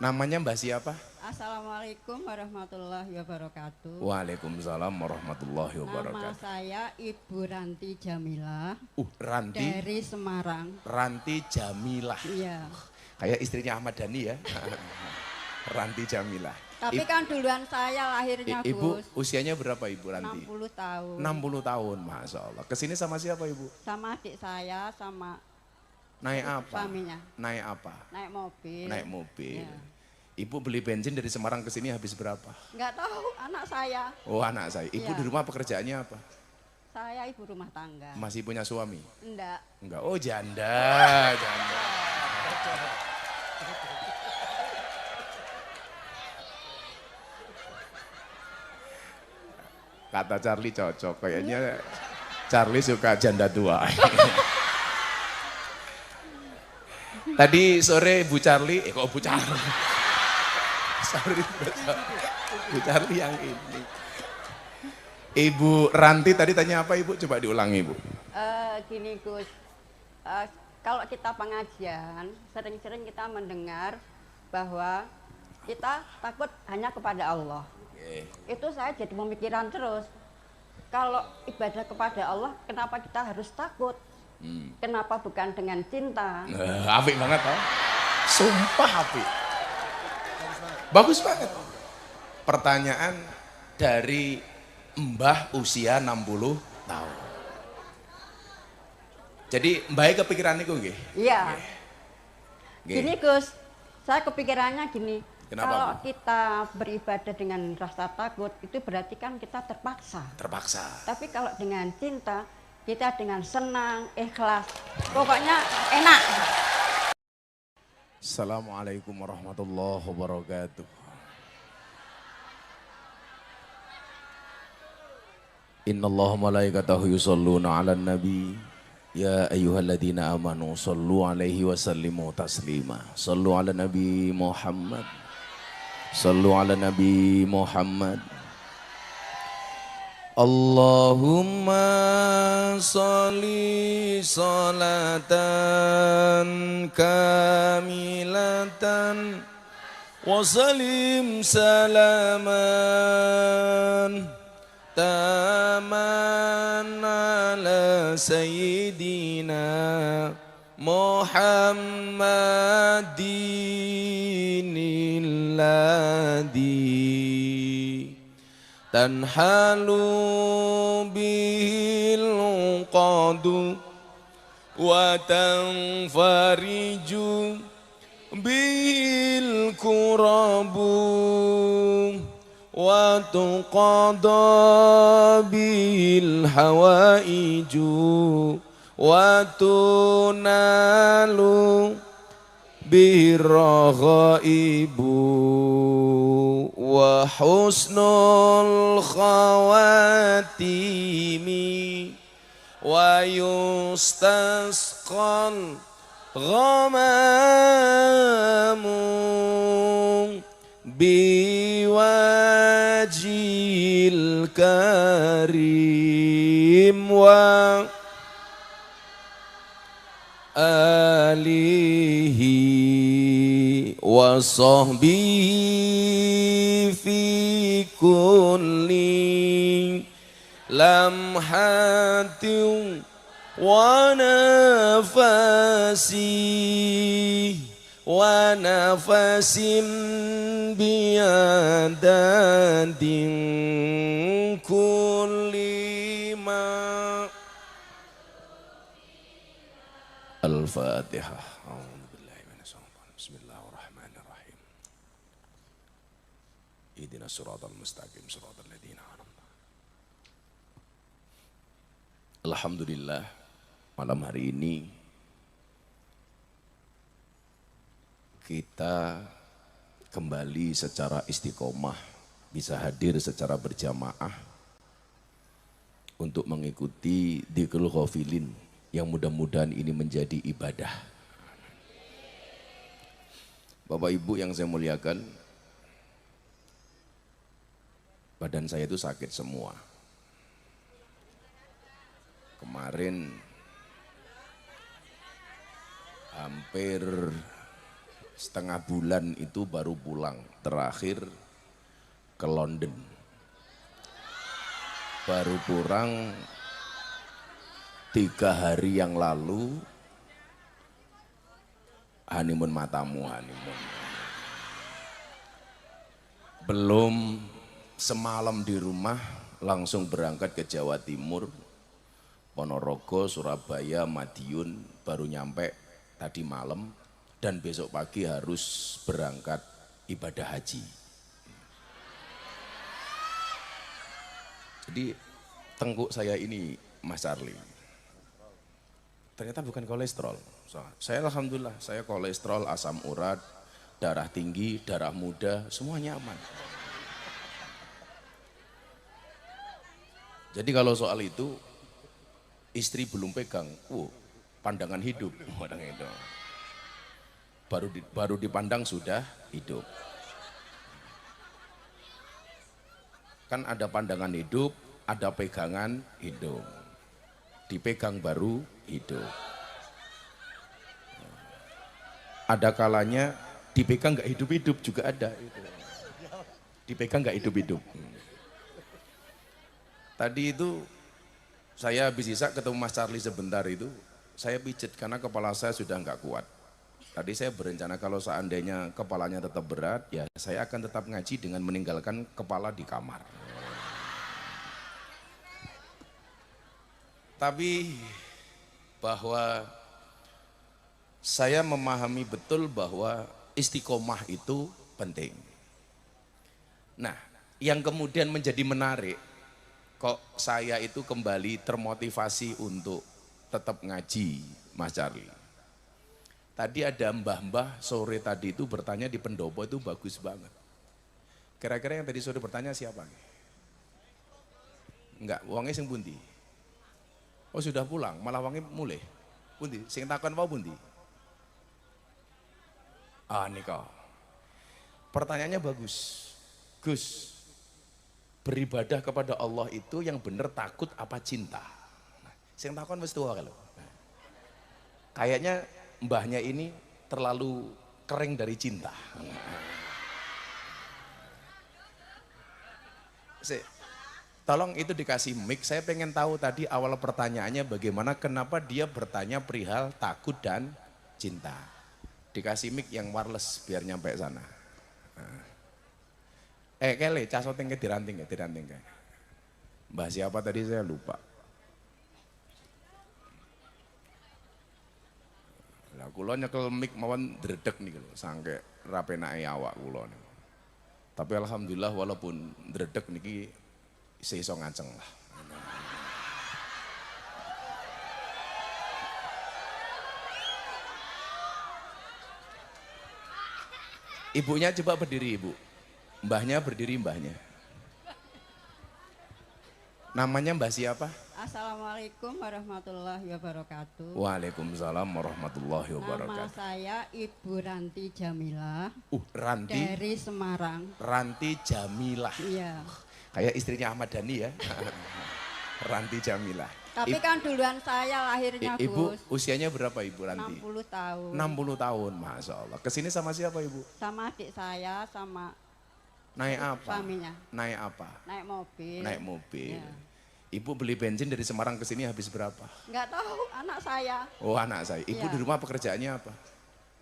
Namanya Mbah siapa? Assalamualaikum warahmatullahi wabarakatuh. Waalaikumsalam warahmatullahi Nama wabarakatuh. saya Ibu Ranti Jamilah Ranti, dari Semarang. Ranti Jamilah. Iya. Kayak istrinya Ahmad Dhani ya. Ranti Jamilah. Tapi kan duluan saya lahirnya Ibu Gus. usianya berapa Ibu Ranti? 60 tahun. 60 tahun, Masya Allah. Kesini sama siapa Ibu? Sama adik saya, sama Naik apa? suaminya. Naik apa? Naik mobil. Naik mobil. Ya. Ibu beli bensin dari Semarang ke sini habis berapa? Nggak tahu, anak saya. Oh anak saya. Ibu Iya. di rumah pekerjaannya apa? Saya ibu rumah tangga. Masih punya suami? Enggak. Enggak. Oh janda, janda. Kata Charlie cocok. Kayaknya Charlie suka janda tua. Tadi sore Bu Charlie, kok Bu Charlie? Sorry, Bu Charlie yang ini. Ibu Ranti tadi tanya apa Ibu? Coba diulangi Ibu. Gini Gus, kalau kita pengajian, sering-sering kita mendengar bahwa kita takut hanya kepada Allah. Itu saya jadi pemikiran terus. Kalau ibadah kepada Allah, kenapa kita harus takut? Kenapa bukan dengan cinta? Apik banget toh. Sumpah apik. Bagus banget. Pertanyaan dari Mbah usia 60 tahun. Jadi Mbah kepikiran niku nggih? Iya. Nggih. Gini Gus, saya kepikirannya gini. Kenapa, Kalau Bu? kita beribadah dengan rasa takut, itu berarti kan kita terpaksa. Terpaksa. Tapi kalau dengan cinta, kita dengan senang, ikhlas, pokoknya enak. Assalamualaikum warahmatullahi wabarakatuh. Innallaha malaikatahu yusholluna 'alan nabi. Ya ayyuhalladzina amanu shallu 'alaihi wa sallimu taslima. Shallu 'ala nabi Muhammad. Shallu 'ala nabi Muhammad. Allahumma sholli salatan kamilatan wa salim salaman taman ala sayyidina Muhammadin alladhi tanhalu bihil qadu wa tanfariju bihil kurabu wa tuqada bihil hawaiju wa tunalu birraghaibu wa husnul khawatimi wa yustasqal ghamamu biwajil karim wa alihi wa sahbihi fi kulli lamhatin wa nafasi wa nafasin biadadin kulli ma. Al-Fatihah. A'udzubillahi minasyaitonir. Bismillahirrahmanirrahim. Ihdinas siratal mustaqim, siratal ladzina an'amta. Alhamdulillah, malam hari ini kita kembali secara istiqomah bisa hadir secara berjamaah untuk mengikuti Dzikrul Ghafilin yang mudah-mudahan ini menjadi ibadah. Bapak Ibu yang saya muliakan, badan saya itu sakit semua. Kemarin hampir setengah bulan itu baru pulang. Terakhir ke London. Baru pulang 3 hari yang lalu. Honeymoon matamu, honeymoon. Belum semalam di rumah, langsung berangkat ke Jawa Timur, Ponorogo, Surabaya, Madiun, baru nyampe tadi malam, dan besok pagi harus berangkat ibadah haji. Jadi tengkuk saya ini, Mas Charlie, ternyata bukan kolesterol. Saya alhamdulillah, saya kolesterol, asam urat, darah tinggi, darah muda, semuanya aman. Jadi kalau soal itu, istri belum pegang, pandangan hidup, baru dipandang sudah hidup. Kan ada pandangan hidup, ada pegangan hidup. Dipegang baru hidup. Ada kalanya dipegang nggak hidup-hidup juga ada. Dipegang nggak hidup-hidup. Tadi itu saya habis isak ketemu Mas Charlie sebentar itu, saya pijet karena kepala saya sudah nggak kuat. Tadi saya berencana kalau seandainya kepalanya tetap berat, ya saya akan tetap ngaji dengan meninggalkan kepala di kamar. Tapi bahwa saya memahami betul bahwa istiqomah itu penting. Nah, yang kemudian menjadi menarik, kok saya itu kembali termotivasi untuk tetap ngaji, Mas Charlie. Tadi ada mbah-mbah sore tadi itu bertanya di pendopo itu bagus banget. Kira-kira yang tadi sore bertanya siapa? Enggak, wongnya sing pundi? Oh sudah pulang, malah wongnya mulai. Pundi, sing takon apa pundi? Nika. Pertanyaannya bagus. Gus, beribadah kepada Allah itu yang benar takut apa cinta? Sing takon wis tuwa kalau. Kayaknya mbahnya ini terlalu kering dari cinta. Tolong itu dikasih mic, saya pengen tahu tadi awal pertanyaannya bagaimana, kenapa dia bertanya perihal takut dan cinta. Dikasih mic yang wireless biar nyampe sana. Kele, casoteng diranting. Mbah siapa tadi saya lupa. Lah kula nyekel mic mawon dredeg niku lho, sangke rapenake awak kula niku. Tapi alhamdulillah walaupun dredeg niki isih iso ngaceng lah. Ibunya coba berdiri ibu, mbahnya berdiri mbahnya. Namanya mbah siapa? Assalamualaikum warahmatullahi wabarakatuh. Waalaikumsalam warahmatullahi wabarakatuh. Nama saya Ibu Ranti Jamilah. Ranti? Dari Semarang. Ranti Jamilah. Iya. Kayak istrinya Ahmad Dhani ya. Ranti Jamilah. Tapi kan duluan saya lahirnya Ibu Gus. usianya berapa Ibu Ranti? 60 tahun. 60 tahun, Masya Allah. Kesini sama siapa Ibu? Sama adik saya, sama naik apa? suaminya. Naik apa? Naik mobil. Naik mobil. Ya. Ibu beli bensin dari Semarang ke sini habis berapa? Enggak tahu, anak saya. Oh anak saya. Ibu Ya. di rumah pekerjaannya apa?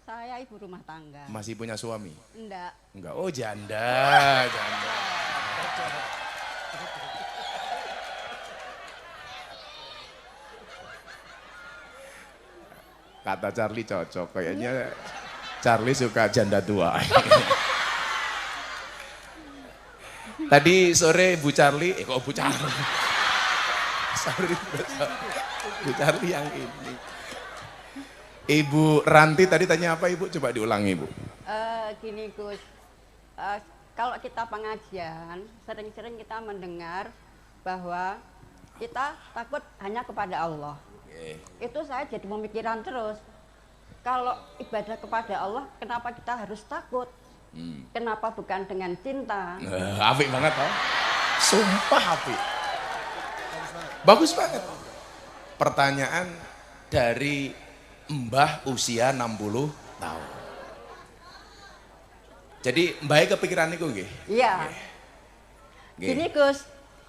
Saya ibu rumah tangga. Masih punya suami? Enggak. Enggak. Oh janda. Kata Charlie cocok, kayaknya Charlie suka janda tua. Tadi sore Bu Charlie, kok Bu Charlie? Sorry, Bu Charlie yang ini. Ibu Ranti tadi tanya apa Ibu? Coba diulangi Ibu. Gini Gus, kalau kita pengajian, sering-sering kita mendengar bahwa kita takut hanya kepada Allah. Itu saya jadi pemikiran terus. Kalau ibadah kepada Allah, kenapa kita harus takut? Kenapa bukan dengan cinta? Apik banget toh. Sumpah apik. Bagus banget. Pertanyaan dari Mbah usia 60 tahun. Jadi mbak kepikiran niku nggih? Iya. Nggih. Gini Gus,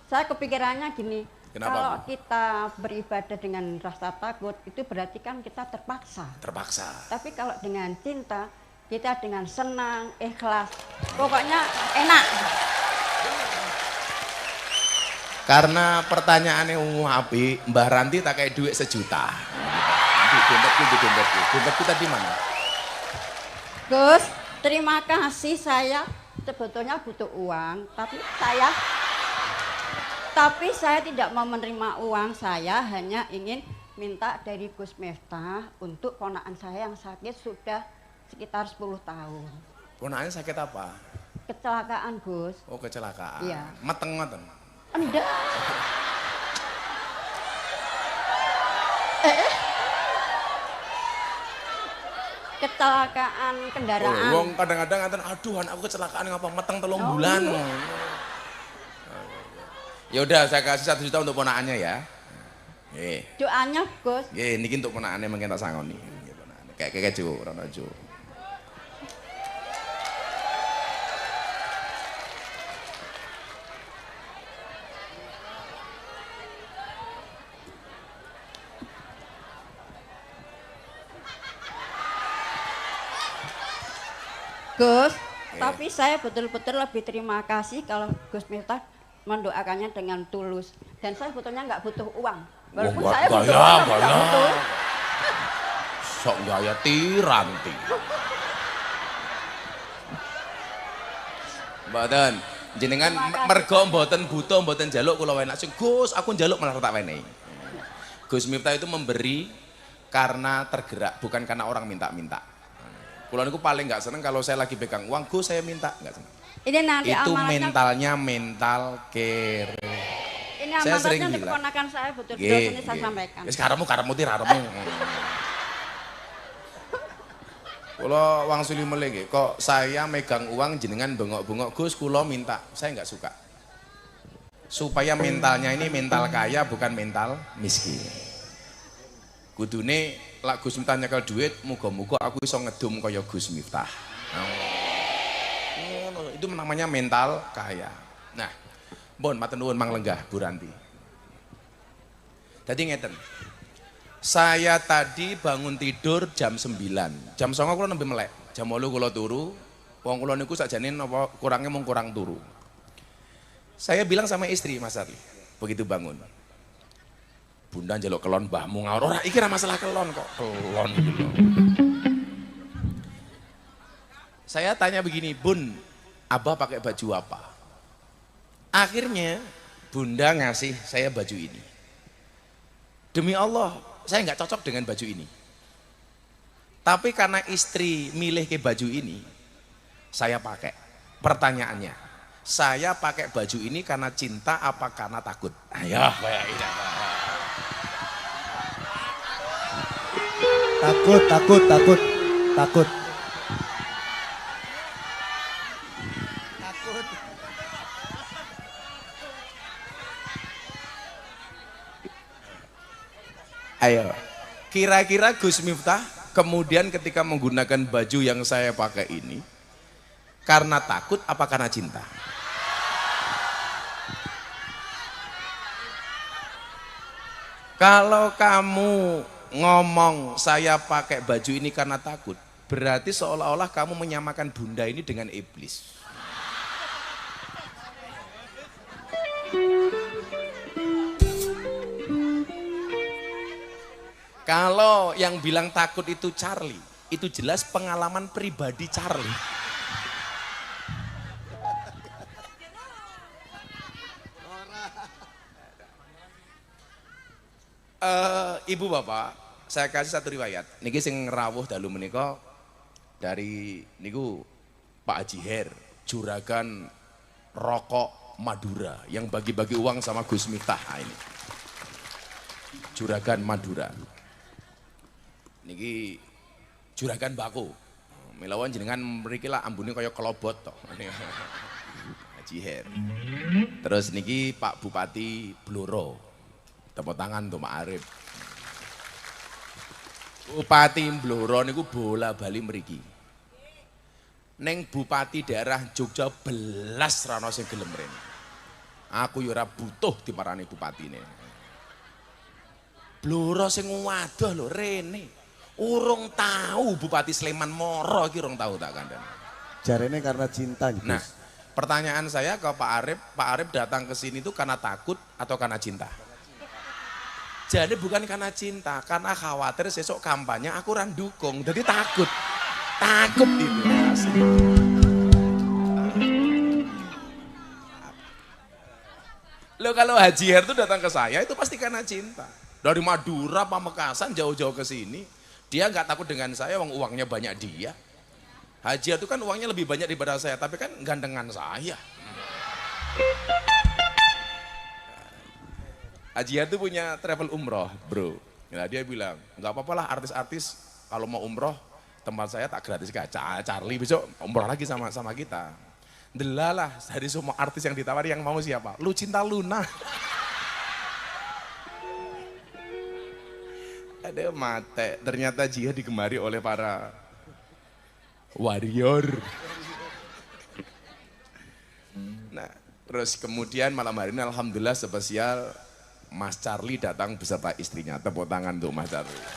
saya kepikirannya gini. Kenapa, Kalau Bu? kita beribadah dengan rasa takut, itu berarti kan kita terpaksa. Terpaksa. Tapi kalau dengan cinta, kita dengan senang, ikhlas, pokoknya enak. Karena pertanyaannya api, Mbah Ranti tak kayak duit 1 juta. Dompetku tadi mana? Gus, terima kasih, saya sebetulnya butuh uang, tapi saya tidak mau menerima uang, saya hanya ingin minta dari Gus Miftah untuk ponakan saya yang sakit sudah sekitar 10 tahun. Ponakannya sakit apa? Kecelakaan, Gus. Oh, kecelakaan. Iya. Mateng-mateng. Enggak. Kecelakaan kendaraan. Wong kadang-kadang ngatain, aduh anakku kecelakaan ngapa meteng 3 bulan. Iya. Ya udah saya kasih 1 juta untuk ponakannya ya. Nggih. Doanya, Gus. Nggih, niki untuk ponakannya mungkin tak sangoni. Nggih, ponakane. Kayak keju, rono ju. Gus, tapi saya betul-betul lebih terima kasih kalau Gus Miftah mendoakannya dengan tulus. Dan saya sebetulnya nggak butuh uang. Walaupun saya butuh uang, tapi nggak butuh. Sok gaya tiranti. Mboten, jenengan mergo mboten butuh, mboten njaluk kula enak sing Gus, aku njaluk malah tak wenehi. Gus Miftah itu memberi karena tergerak, bukan karena orang minta-minta. Kula niku paling nggak seneng kalau saya lagi pegang uang, Gus saya minta, nggak seneng. Ini nanti Itu amanatnya, mentalnya mental care. ini Saya sering amanatnya untuk bilang. keponakan saya betul-betul ini saya sampaikan. Wis karemu tiraremu. Kula wang suli meleh nggih, kok saya megang uang jenengan bengok-bengok Gus kula minta. Saya nggak suka. Supaya mentalnya ini mental kaya bukan mental miskin. Kudune lak Gus Miftah nyekel duit, muga-muga aku iso ngedum kaya Gus Miftah. Itu namanya mental kaya. Nah, bon matur nuwun Mang Lenggah Bu Ranti. Dadi ngeten. Saya tadi bangun tidur jam 9. Jam 09.00 kula nembe melek. Jam 8 kula turu. Wong kula niku sakjane napa kurangnya mung kurang turu. Saya bilang sama istri Mas Arli, begitu bangun. Bunda njaluk kelon mbahmu ngawur. Ora iki ra masalah kelon kok. Kelon gitu. Saya tanya begini, Bun, Abah pakai baju apa? Akhirnya Bunda ngasih saya baju ini. Demi Allah, saya nggak cocok dengan baju ini. Tapi karena istri milih ke baju ini, saya pakai. Pertanyaannya, saya pakai baju ini karena cinta apa karena takut? Ayo, kayak ini. Takut. Takut. Ayo, kira-kira Gus Miftah kemudian ketika menggunakan baju yang saya pakai ini karena takut apa karena cinta? Kalau kamu ngomong saya pakai baju ini karena takut, berarti seolah-olah kamu menyamakan Bunda ini dengan iblis. Kalau yang bilang takut itu Charlie, itu jelas pengalaman pribadi Charlie. Ibu bapak, saya kasih satu riwayat. Niki sing rawuh dalu menika dari niku Pak Haji Her, juragan rokok Madura yang bagi-bagi uang sama Gus Miftah ini. Juragan Madura. Niki juragan bako. Melawan jenengan mriki lah ambune kaya kelobot to. Haji Her. Terus niki Pak Bupati Blora. Tepuk tangan untuk Mak Arif. Bupati Blora niku bola bali mriki. neng bupati daerah Jogja belas rano sing gelem rene. Aku yo ora butuh diparani bupatine. Bloro sing wadah lho rene. Urung tahu Bupati Sleman Moro iki urung tahu tak kandhani. Jarene karena cinta gitu. Nah, pertanyaan saya ke Pak Arif datang ke sini itu karena takut atau karena cinta? Jadi bukan karena cinta, karena khawatir sesok kampanye aku ora ndukung, jadi takut. Takut itu. Loh kalau Haji Her itu datang ke saya itu pasti karena cinta. Dari Madura, Pamekasan jauh-jauh ke sini, dia nggak takut dengan saya, uangnya banyak dia. Haji Her itu kan uangnya lebih banyak daripada saya, tapi kan gandengan saya. Haji Her itu punya travel umroh, bro. Nah, dia bilang, nggak apa-apa lah artis-artis kalau mau umroh, tempat saya tak gratis gak. Charlie besok umroh lagi sama kita. Delalah dari semua artis yang ditawari yang mau siapa? Lucinta Luna. Ada mate, ternyata Jihad digemari oleh para warrior. Nah, terus kemudian malam hari ini alhamdulillah spesial Mas Charlie datang beserta istrinya. Tepuk tangan untuk Mas Charlie.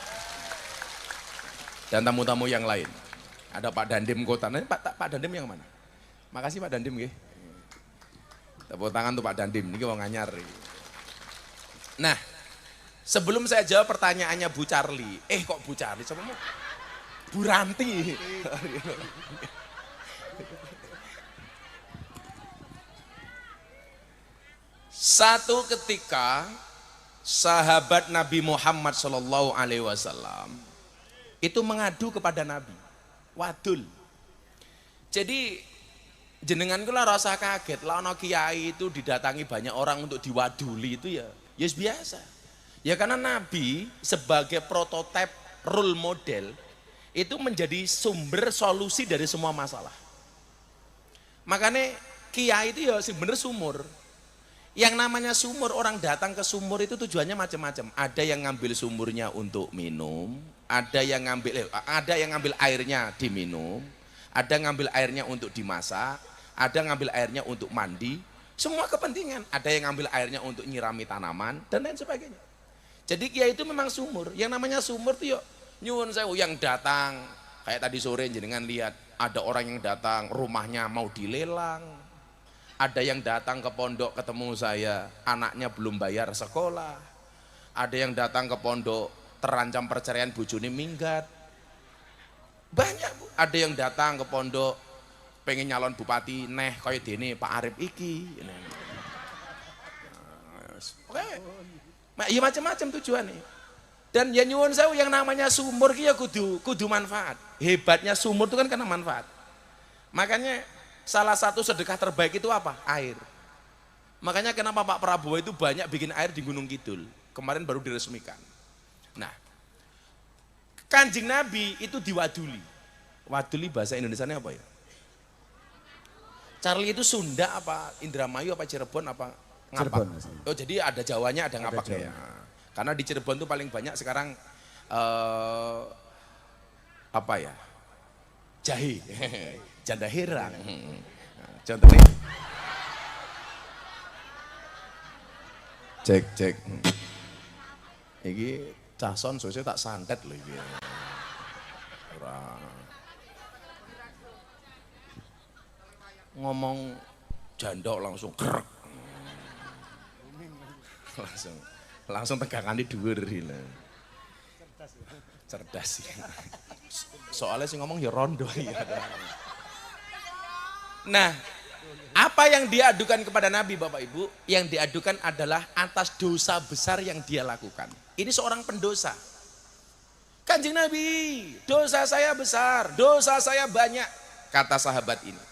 Dan tamu-tamu yang lain. Ada Pak Dandim Kota. Nah, Pak Dandim yang mana? Makasih Pak Dandim nggih. Tepuk tangan untuk Pak Dandim, ini wong anyar. Nah, sebelum saya jawab pertanyaannya Bu Charlie, kok Bu Charlie sama mau? Bu Ranti. Satu ketika sahabat Nabi Muhammad SAW itu mengadu kepada Nabi, wadul. Jadi jenengan kula rasa kaget, lah ana kiai itu didatangi banyak orang untuk diwaduli itu ya biasa. Ya karena Nabi sebagai prototipe role model itu menjadi sumber solusi dari semua masalah. Makanya kiai itu ya bener sumur. Yang namanya sumur, orang datang ke sumur itu tujuannya macam-macam. Ada yang ngambil sumurnya untuk minum, ada yang ngambil airnya diminum, ada ngambil airnya untuk dimasak, ada ngambil airnya untuk mandi, semua kepentingan. Ada yang ngambil airnya untuk nyirami tanaman dan lain sebagainya. Jadi kiai itu memang sumur. Yang namanya sumur itu yuk nyuwun sewu yang datang. Kayak tadi sore jenengan lihat ada orang yang datang rumahnya mau dilelang. Ada yang datang ke pondok ketemu saya, anaknya belum bayar sekolah. Ada yang datang ke pondok terancam perceraian bojone minggat. Banyak Bu. Ada yang datang ke pondok pengen nyalon bupati, neh kaya dene Pak Arif iki. Oke. Ya macam-macam tujuannya. Dan ya nyuwun sewu yang namanya sumur ki ya kudu manfaat. Hebatnya sumur itu kan karena manfaat. Makanya salah satu sedekah terbaik itu apa? Air. Makanya kenapa Pak Prabowo itu banyak bikin air di Gunung Kidul. Kemarin baru diresmikan. Nah, Kanjeng Nabi itu diwaduli. Waduli bahasa Indonesianya apa ya? Charlie itu Sunda apa Indramayu apa Cirebon apa ngapak? Cirebon. Oh jadi ada Jawanya ada ngapaknya ya. Karena di Cirebon itu paling banyak sekarang apa ya? Jahe. Janda herang. Contohnya cek. Iki cason sosok tak santet loh iki. Ngomong jandok langsung krek. Langsung tegangan di dhuwur gitu. Cerdas sih. Soalnya sih ngomong ya rondo ya. Nah, apa yang diadukan kepada Nabi Bapak Ibu? Yang diadukan adalah atas dosa besar yang dia lakukan. Ini seorang pendosa. Kanjeng Nabi, dosa saya besar, dosa saya banyak, kata sahabat ini.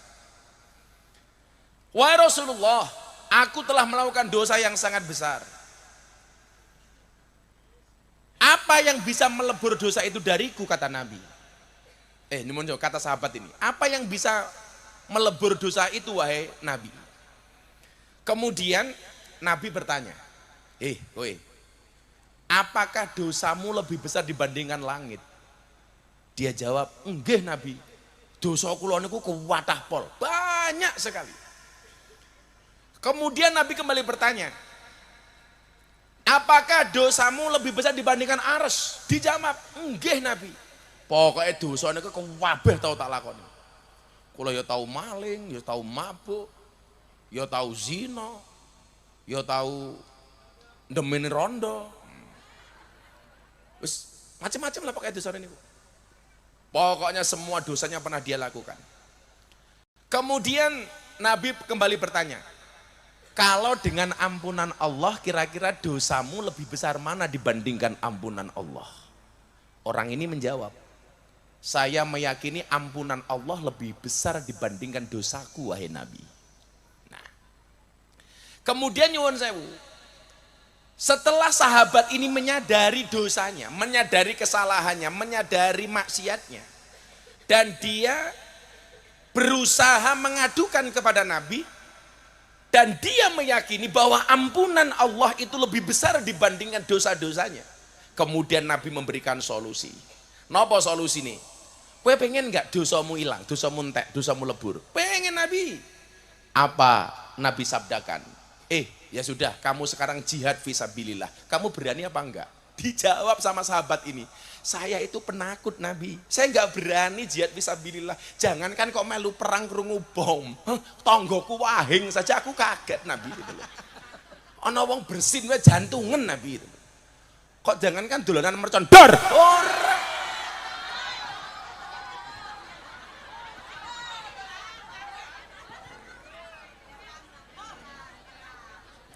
Wahai Rasulullah, aku telah melakukan dosa yang sangat besar. Apa yang bisa melebur dosa itu dariku, kata Nabi. Ini kata sahabat ini. Apa yang bisa melebur dosa itu, wahai Nabi? Kemudian Nabi bertanya, kowe, apakah dosamu lebih besar dibandingkan langit? Dia jawab, enggak Nabi. Dosa kula niku kuwatah pol, banyak sekali. Kemudian Nabi kembali bertanya, apakah dosamu lebih besar dibandingkan arsy? Dijawab, nggih Nabi. Pokoknya dosa niku kabeh tau tak lakoni. Kula ya tau maling, ya tau mabuk, ya tau zina, ya tau ndemeni rondo. Wis macam-macam lah pokoknya dosa niku. Pokoknya semua dosanya pernah dia lakukan. Kemudian Nabi kembali bertanya, kalau dengan ampunan Allah kira-kira dosamu lebih besar mana dibandingkan ampunan Allah? Orang ini menjawab, saya meyakini ampunan Allah lebih besar dibandingkan dosaku wahai Nabi. Nah, kemudian nyuwun sewu, setelah sahabat ini menyadari dosanya, menyadari kesalahannya, menyadari maksiatnya, dan dia berusaha mengadukan kepada Nabi, dan dia meyakini bahwa ampunan Allah itu lebih besar dibandingkan dosa-dosanya. Kemudian Nabi memberikan solusi. Napa solusi nih? Kowe pengen nggak dosamu hilang, dosamu entek, dosamu lebur? Pengen Nabi. Apa Nabi sabdakan? Ya sudah, kamu sekarang jihad fisabilillah. Kamu berani apa enggak? Dijawab sama sahabat ini, saya itu penakut Nabi. Saya enggak berani jihad fisabilillah. Jangankan kok melu perang krungu bom. Tonggoku wahing saja aku kaget Nabi gitu loh. Ana wong bersin wae jantungan Nabi itu. Kok jangankan dolanan mercon dor. Ora.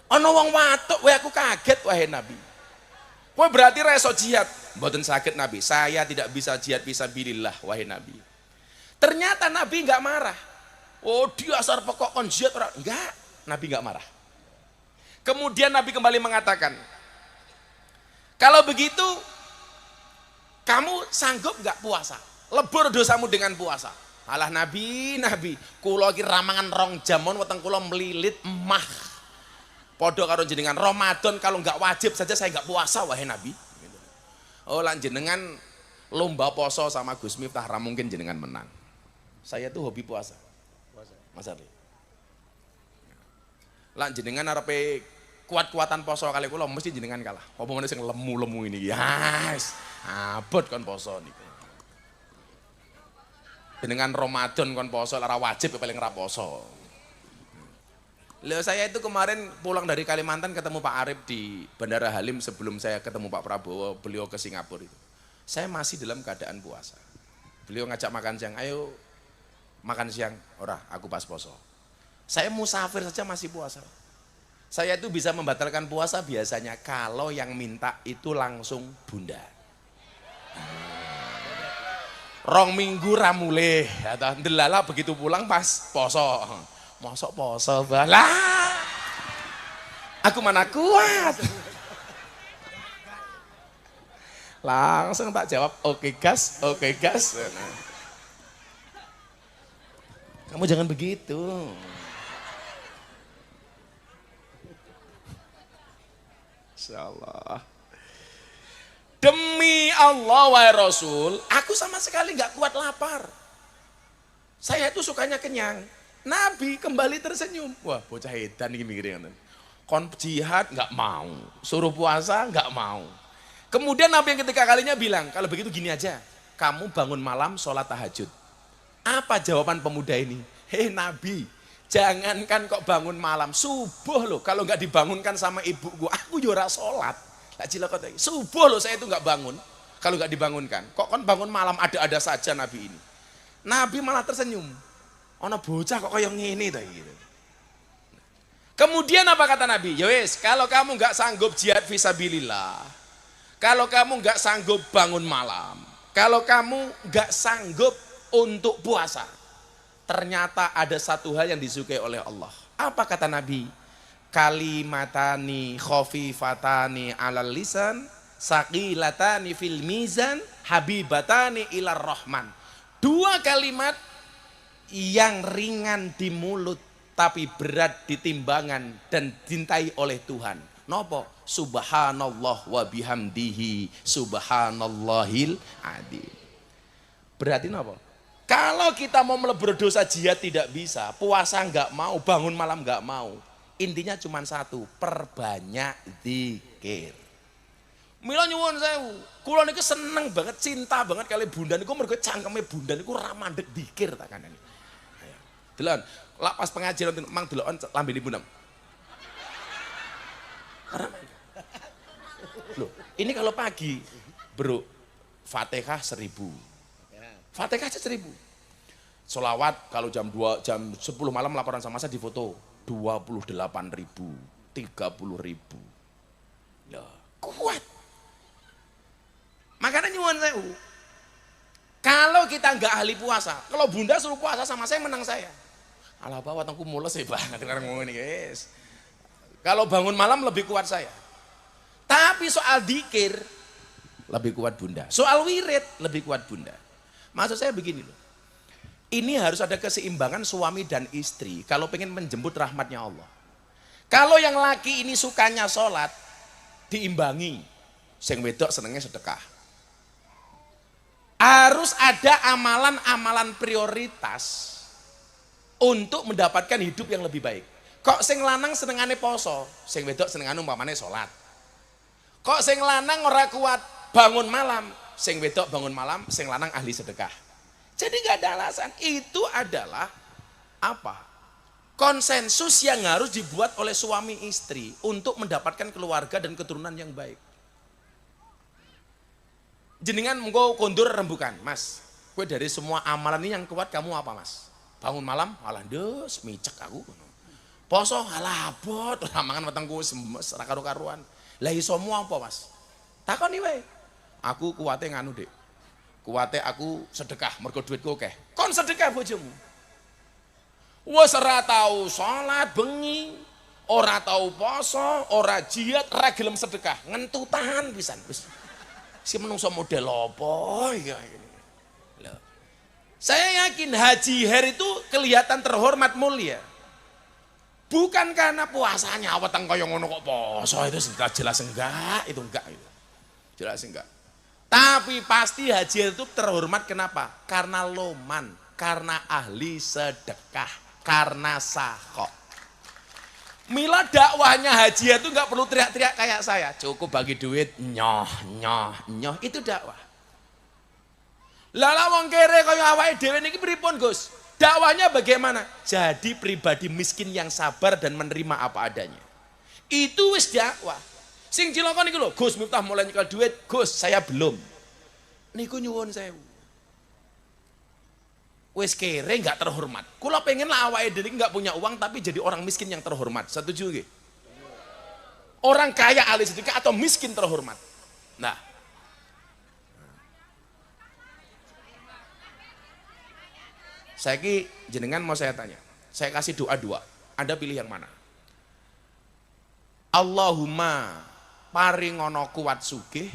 Ana wong watuk wae aku kaget wahai Nabi. Kowe berarti ra iso jihad. Mboten saged Nabi. Saya tidak bisa jihad fisabilillah wahai Nabi. Ternyata Nabi enggak marah. Oh, dia asar pokok kon jihad ora. Enggak, Nabi enggak marah. Kemudian Nabi kembali mengatakan, kalau begitu kamu sanggup enggak puasa? Lebur dosamu dengan puasa. Alah Nabi, kula iki ramangan rong jamon weteng kula melilit emah. Podo karo jenengan Ramadan kalau nggak wajib saja saya nggak puasa wahai Nabi. Oh lan jenengan lomba poso sama Gus Miftah ra mungkin jenengan menang. Saya tuh hobi puasa. Mas Arli. Lan jenengan arepe kuat-kuatan poso kali kula mesti jenengan kalah. Apa meneh sing lemu-lemu ini. Yes. Abot kon poso niku. Jenengan Ramadan kon poso lara wajib paling ra poso. Loh, saya itu kemarin pulang dari Kalimantan ketemu Pak Arif di Bandara Halim sebelum saya ketemu Pak Prabowo, beliau ke Singapura itu. Saya masih dalam keadaan puasa. Beliau ngajak makan siang, ayo makan siang. Ora, aku pas poso. Saya musafir saja masih puasa. Saya itu bisa membatalkan puasa biasanya kalau yang minta itu langsung bunda. Rong minggu ramuleh, atau ndelala begitu pulang pas poso. Mosok poso balah. Aku mana kuat. Langsung tak jawab, oke gas. Kamu jangan begitu. Insyaallah. Demi Allah wahai Rasul, aku sama sekali nggak kuat lapar. Saya itu sukanya kenyang. Nabi kembali tersenyum. Wah, bocah edan ini mikirnya. Kon jihad nggak mau, suruh puasa nggak mau. Kemudian Nabi yang ketika kalinya bilang, kalau begitu gini aja, kamu bangun malam sholat tahajud. Apa jawaban pemuda ini? Hei Nabi, jangankan kok bangun malam, subuh loh. Kalau nggak dibangunkan sama ibuku, aku juga sholat. Subuh loh saya itu nggak bangun. Kalau nggak dibangunkan, kok kan bangun malam ada-ada saja Nabi ini. Nabi malah tersenyum. Ono bocah kok kayak ngene ta gitu. Kemudian apa kata Nabi? Ya wis, kalau kamu nggak sanggup jihad fisabilillah, kalau kamu nggak sanggup bangun malam, kalau kamu nggak sanggup untuk puasa, ternyata ada satu hal yang disukai oleh Allah. Apa kata Nabi? Kalimatani khafifatani alal lisan, saqilatani fil mizan, habibatani ilar rahman. Dua kalimat yang ringan di mulut tapi berat di timbangan dan dintai oleh Tuhan. Nopo? Subhanallah wa bihamdihi subhanallahil adzim. Berarti nopo? Kalau kita mau melebur dosa jihad tidak bisa, puasa nggak mau, bangun malam nggak mau. Intinya cuma satu, perbanyak zikir. Mila nyuwun sewu, kula niku seneng banget, cinta banget kali bunda niku mergo cangkeme bunda niku ra mandeg zikir tak kandhani. Ayo. Delon, lak pas pengajian mang delokon lambene bunda. Loh, ini kalau pagi, bro, Fatihah 1000. Fatihah aja 1000. Sholawat kalau jam 2, jam 10 malam laporan sama saya di foto 28.000, 30.000. Loh, kuat. Makanya nyuwun sewu. Kalau kita nggak ahli puasa, kalau bunda suruh puasa sama saya menang saya. Alah bawa watangku mules banget sekarang ngomong ini guys. Kalau bangun malam lebih kuat saya. Tapi soal dikir lebih kuat bunda. Soal wirid lebih kuat bunda. Maksud saya begini loh. Ini harus ada keseimbangan suami dan istri kalau pengen menjemput rahmatnya Allah. Kalau yang laki ini sukanya sholat, diimbangi. Sing wedok senengnya sedekah. Harus ada amalan-amalan prioritas untuk mendapatkan hidup yang lebih baik. Kok sing lanang senengane poso, sing wedok senengane umpamane sholat. Kok sing lanang ora kuat bangun malam, sing wedok bangun malam, sing lanang ahli sedekah. Jadi nggak ada alasan. Itu adalah apa? Konsensus yang harus dibuat oleh suami istri untuk mendapatkan keluarga dan keturunan yang baik. Jenengan mengko kondur rembukan, Mas. Kue dari semua amalan ini yang kuat kamu apa, Mas? Bangun malam, alah ndes micek aku. Poso alah abot, ora mangan wetengku semes ra karo-karuan. Lah iso apa, Mas? Takoni wae. Aku kuwate nganu, Dik. Kuwate aku sedekah mergo duitku akeh. Kon sedekah bojomu. Wes ora tau salat bengi, ora tau poso, ora jihad, ora gelem sedekah, ngentutan pisan wis. Si menungso model apa ya ini. Loh. Saya yakin Haji Her itu kelihatan terhormat mulia. Bukan karena puasanya weteng kaya ngono kok poso itu jelas enggak, itu enggak itu. Jelas enggak. Tapi pasti Haji Her itu terhormat kenapa? Karena loman, karena ahli sedekah, karena sakok. Mila dakwahnya Haji Her itu nggak perlu teriak-teriak kayak saya. Cukup bagi duit, nyoh, nyoh, nyoh. Itu dakwah. Lala wong kere kaya awake dhewe niki pripun, Gus? Dakwahnya bagaimana? Jadi pribadi miskin yang sabar dan menerima apa adanya. Itu wis dakwah. Sing cilaka niku lho, Gus Miftah mulai nyekel duit, Gus saya belum. Niku nyuwun sewu. Wis kere nggak terhormat. Kula pengen lah awake dhewe nggak punya uang tapi jadi orang miskin yang terhormat. Setuju nggih? Orang kaya ahli sedekah atau miskin terhormat. Nah. Saiki jenengan mau saya tanya. Saya kasih doa dua. Anda pilih yang mana? Allahumma paringono kuat sugih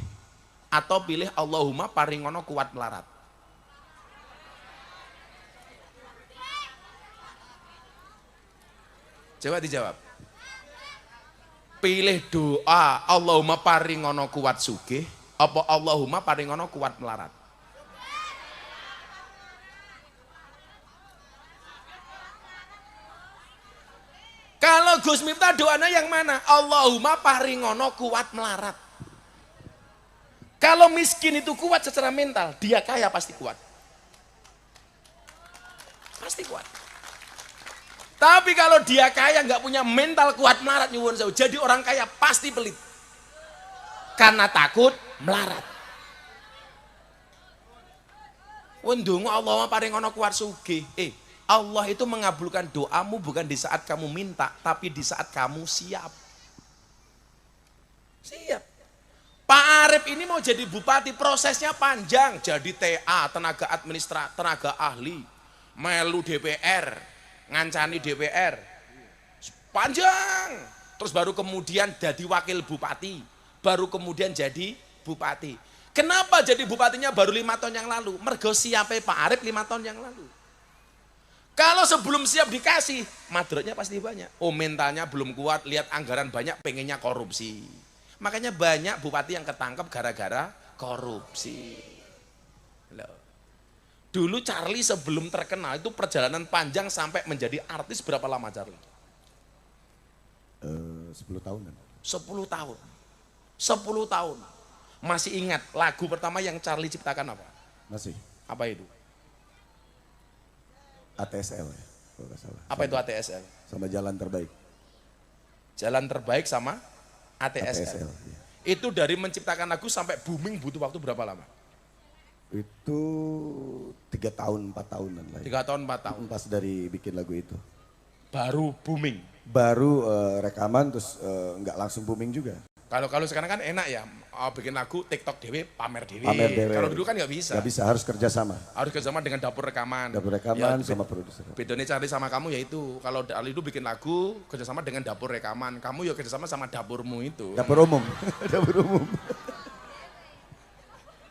atau pilih Allahumma paringono kuat melarat. Coba dijawab. Pilih doa Allahumma paringono kuat sugih apa Allahumma paringono kuat melarat. Kalau Gus Miftah doanya yang mana? Allahumma paringono kuat melarat. Kalau miskin itu kuat secara mental, dia kaya pasti kuat. Pasti kuat. Tapi kalau dia kaya nggak punya mental kuat melarat nyuwun sewu, jadi orang kaya pasti pelit. Karena takut melarat. Wendungu Allahumma paringono kuat sugih. Allah itu mengabulkan doamu bukan di saat kamu minta, tapi di saat kamu siap. Siap. Pak Arif ini mau jadi bupati, prosesnya panjang. Jadi TA, tenaga administratif, tenaga ahli, melu DPR, ngancani DPR. Panjang. Terus baru kemudian jadi wakil bupati, baru kemudian jadi bupati. Kenapa jadi bupatinya baru 5 tahun yang lalu? Mergo siapnya Pak Arif 5 tahun yang lalu. Kalau sebelum siap dikasih, madrotnya pasti banyak. Oh mentalnya belum kuat, lihat anggaran banyak, pengennya korupsi. Makanya banyak bupati yang ketangkep gara-gara korupsi. Loh. Dulu Charlie sebelum terkenal itu perjalanan panjang sampai menjadi artis berapa lama Charlie? 10 tahunan. 10 tahun. 10 tahun. Masih ingat lagu pertama yang Charlie ciptakan apa? Masih. Apa itu? ATSL ya, kalau nggak salah. Apa itu ATSL? Sama Jalan Terbaik. Jalan Terbaik sama ATSL. Ya. Itu dari menciptakan lagu sampai booming butuh waktu berapa lama? Itu 3 tahun, 4 tahunan lah. 3 tahun, 4 tahun. Pas dari bikin lagu itu. Baru booming. Baru rekaman terus nggak langsung booming juga. Kalau sekarang kan enak ya, bikin lagu TikTok dewe, pamer dewe. Pamer dewe. Kalau dulu kan nggak bisa. Nggak bisa, harus kerjasama. Harus kerjasama dengan dapur rekaman. Dapur rekaman Ya, sama produser. bedanya Charlie sama kamu yaitu, kalau Charlie itu bikin lagu kerjasama dengan dapur rekaman, kamu ya kerjasama sama dapurmu itu. Dapur umum. Dapur umum.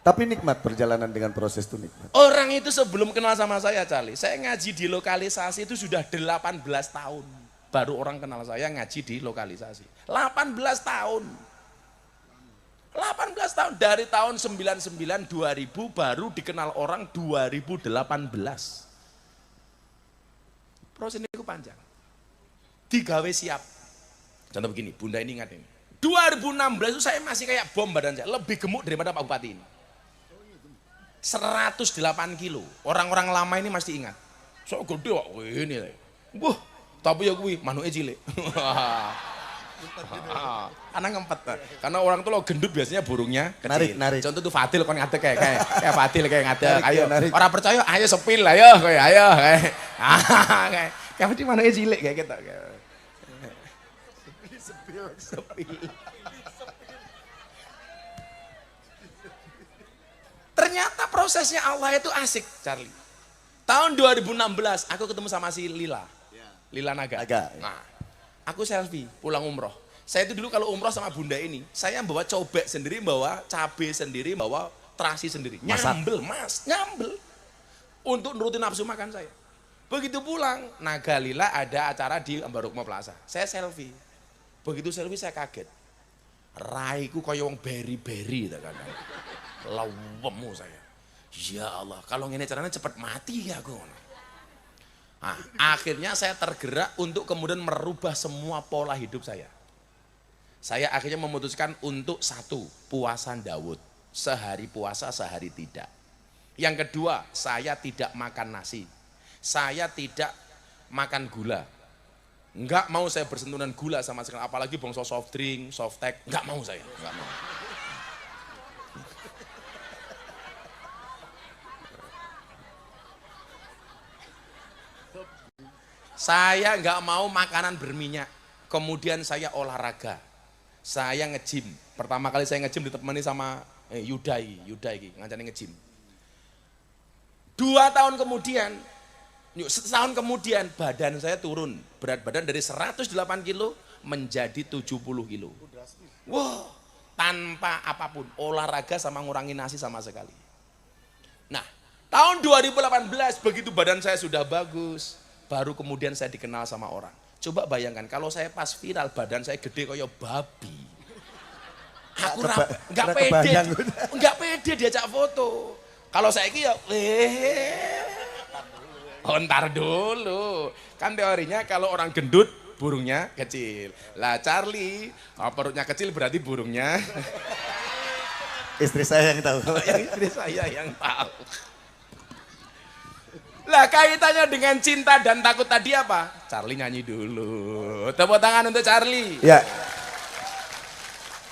Tapi nikmat perjalanan dengan proses itu nikmat. Orang itu sebelum kenal sama saya Charlie, saya ngaji di lokalisasi itu sudah 18 tahun. Baru orang kenal saya ngaji di lokalisasi. 18 tahun. 18 tahun, dari tahun 99 2000 baru dikenal orang 2018. Proses ini panjang. Digawe siap. Contoh begini, Bunda ini ingat ini. 2016 itu saya masih kayak bom badan saya, lebih gemuk daripada Pak Bupati ini. 108 kilo. Orang-orang lama ini masih ingat. So gede kok ini. Wah, tapi ya gue manuke cilik. Anak ngempet. Karena orang tuh lo gendut biasanya burungnya kecil. Narik. Contoh tuh Fadil kon ngadeg kayak Fadil kayak ngadeg. Narik, Ayo. narik. Orang percaya ayo sepil ayo kayak. Kayak mesti manuke cilik kayak gitu. Sepil. Ternyata prosesnya Allah itu asik, Charlie. Tahun 2016 aku ketemu sama si Lila. Lila Naga. Nah, aku selfie pulang umroh. Saya itu dulu kalau umroh sama Bunda ini, saya bawa cobek sendiri, bawa cabai sendiri, bawa terasi sendiri. Nyambel, nyambel. Untuk nurutin nafsu makan saya. Begitu pulang, Naga Lila ada acara di Ambarukmo Plaza. Saya selfie. Begitu selfie saya kaget. Raiku kaya wong beri-beri tak kadang. Lawemu saya. Ya Allah, kalau ngene caranya cepat mati ya aku. Nah, akhirnya saya tergerak untuk kemudian merubah semua pola hidup saya. Saya akhirnya memutuskan untuk satu, puasan Daud. Sehari puasa, sehari tidak. Yang kedua, saya tidak makan nasi. Saya tidak makan gula. Enggak mau saya bersentuhan gula sama sekali. Apalagi bangsa soft drink, soft tech. Enggak mau saya. Enggak mau. Saya nggak mau makanan berminyak. Kemudian saya olahraga. Saya nge-gym. Pertama kali saya nge-gym ditemani sama Yudai ngancani nge-gym. 2 tahun kemudian, setahun kemudian badan saya turun. Berat badan dari 108 kilo menjadi 70 kilo. Wah, tanpa apapun. Olahraga sama ngurangi nasi sama sekali. Nah, tahun 2018 begitu badan saya sudah bagus. Baru kemudian saya dikenal sama orang. Coba bayangkan kalau saya pas viral badan saya gede kayak babi. Aku nggak pede diajak foto. Kalau saya ya ntar dulu. Kan teorinya kalau orang gendut burungnya kecil. Lah Charlie, perutnya kecil berarti burungnya. Istri saya yang tahu. Istri saya yang tahu. Lah kaitannya dengan cinta dan takut tadi apa? Charlie nyanyi dulu. Tepuk tangan untuk Charlie. Ya.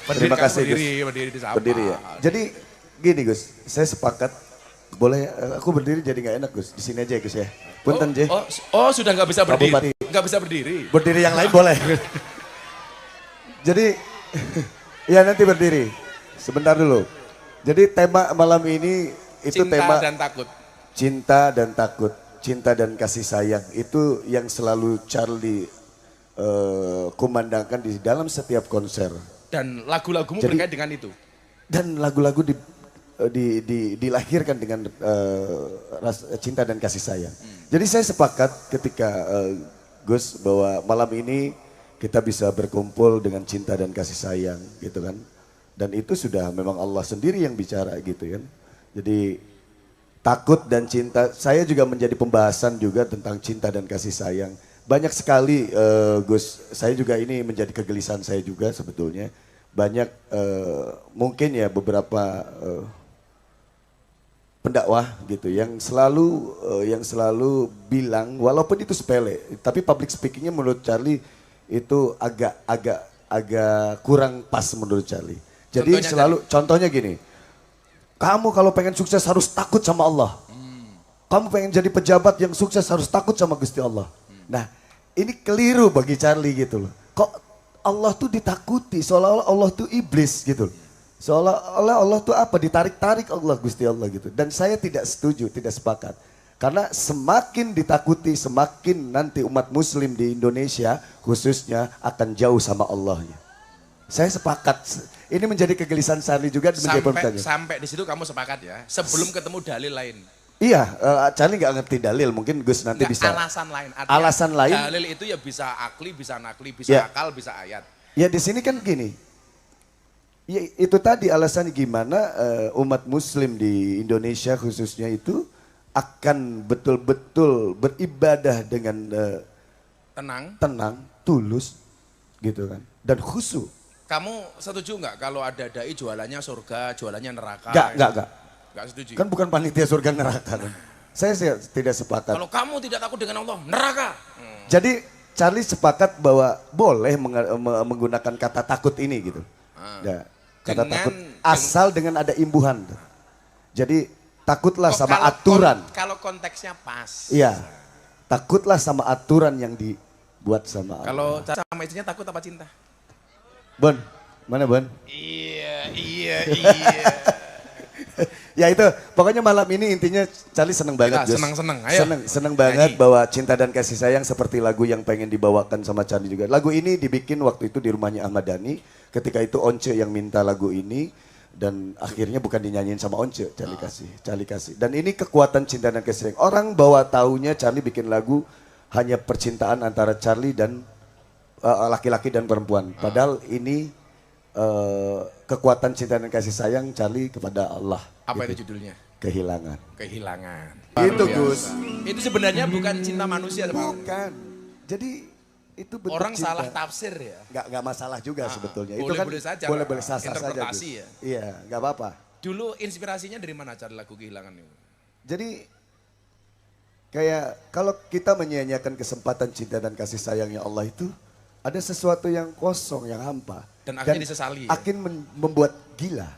Berdiri, Terima kasih berdiri di sapa. Berdiri ya. Jadi gini Gus, saya sepakat. Boleh aku berdiri jadi nggak enak Gus. Di sini aja Gus ya. Punten J. Oh sudah nggak bisa berdiri. Bupati. Nggak bisa berdiri. Berdiri yang lain boleh. Jadi ya nanti berdiri. Sebentar dulu. Jadi tema malam ini itu Cinta tema dan takut. Cinta dan takut, cinta dan kasih sayang itu yang selalu Charlie kumandangkan di dalam setiap konser. Dan lagu-lagumu Jadi, berkait dengan itu. Dan lagu-lagu dilahirkan dengan cinta dan kasih sayang. Jadi saya sepakat ketika Gus bahwa malam ini kita bisa berkumpul dengan cinta dan kasih sayang gitu kan. Dan itu sudah memang Allah sendiri yang bicara gitu kan. Jadi Takut dan cinta, saya juga menjadi pembahasan juga tentang cinta dan kasih sayang. Banyak sekali Gus, saya juga ini menjadi kegelisahan saya juga sebetulnya. Banyak mungkin ya beberapa pendakwah gitu yang selalu bilang walaupun itu sepele, tapi public speakingnya menurut Charlie itu agak kurang pas menurut Charlie. Jadi contohnya gini, kamu kalau pengen sukses harus takut sama Allah. Kamu pengen jadi pejabat yang sukses harus takut sama Gusti Allah. Nah ini keliru bagi Charlie gitu loh. Kok Allah tuh ditakuti seolah-olah Allah tuh iblis gitu loh. Seolah-olah Allah tuh apa, ditarik-tarik Allah Gusti Allah gitu. Dan saya tidak setuju, tidak sepakat. Karena semakin ditakuti, semakin nanti umat muslim di Indonesia khususnya akan jauh sama Allahnya. Saya sepakat. Ini menjadi kegelisahan Charlie juga. Sampai di situ kamu sepakat ya, sebelum ketemu dalil lain. Iya, Charlie nggak ngerti dalil, mungkin Gus nanti bisa. Alasan lain. Alasan lain. Dalil itu ya bisa akli, bisa nakli, bisa akal, bisa ayat. Ya di sini kan gini. Ya, itu tadi alasannya gimana umat muslim di Indonesia khususnya itu akan betul-betul beribadah dengan tenang, tulus gitu kan, dan khusyuk. Kamu setuju nggak kalau ada dai jualannya surga, jualannya neraka? Nggak setuju. Kan bukan panitia surga neraka kan. Saya tidak sepakat. Kalau kamu tidak takut dengan Allah, neraka. Jadi Charlie sepakat bahwa boleh menggunakan kata takut ini gitu. Ya. Kata takut asal dengan ada imbuhan. Jadi takutlah sama aturan. Kalau konteksnya pas. Iya. Takutlah sama aturan yang dibuat sama Allah. Kalau sama istrinya takut apa cinta? Bon, mana Bon? Iya. Ya itu, pokoknya malam ini intinya Charlie seneng banget. Seneng, ayo. Seneng banget bahwa cinta dan kasih sayang seperti lagu yang pengen dibawakan sama Charlie juga. Lagu ini dibikin waktu itu di rumahnya Ahmad Dhani. Ketika itu Once yang minta lagu ini dan akhirnya bukan dinyanyiin sama Once, Charlie kasih. Dan ini kekuatan cinta dan kasih sayang. Orang bawa taunya Charlie bikin lagu hanya percintaan antara Charlie dan laki-laki dan perempuan. Padahal ini kekuatan cinta dan kasih sayang Charlie kepada Allah. Apa gitu. itu judulnya? Kehilangan. Itu Gus. Itu sebenarnya bukan cinta manusia. Bukan. Jadi itu bentuk orang cinta. Salah tafsir ya. Nggak masalah juga sebetulnya. Boleh, Itu kan saja. boleh sah saja. Ya. Iya, nggak apa-apa. Dulu inspirasinya dari mana Charlie lagu Kehilangan ini? Jadi kayak kalau kita menyia-nyiakan kesempatan cinta dan kasih sayangnya Allah itu ada sesuatu yang kosong, yang hampa. Dan akhirnya disesali. Akhirnya membuat gila,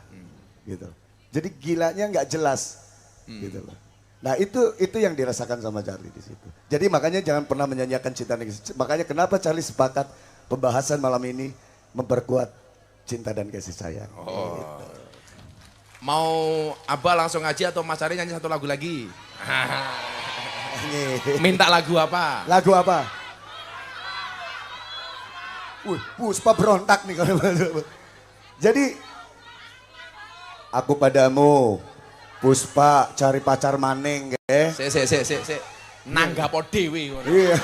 gitu. Jadi gilanya nggak jelas, gitu loh. Nah itu yang dirasakan sama Charlie di situ. Jadi makanya jangan pernah menyanyiakan cinta dan kasih. Makanya kenapa Charlie sepakat pembahasan malam ini memperkuat cinta dan kasih sayang. Gitu. Mau Abah langsung aja atau Mas Ari nyanyi satu lagu lagi? Minta lagu apa? Lagu apa? Puspa berontak nih kalau jadi aku padamu Puspa cari pacar maning ge. Se. Nanggapo dhewe ngono. Iya.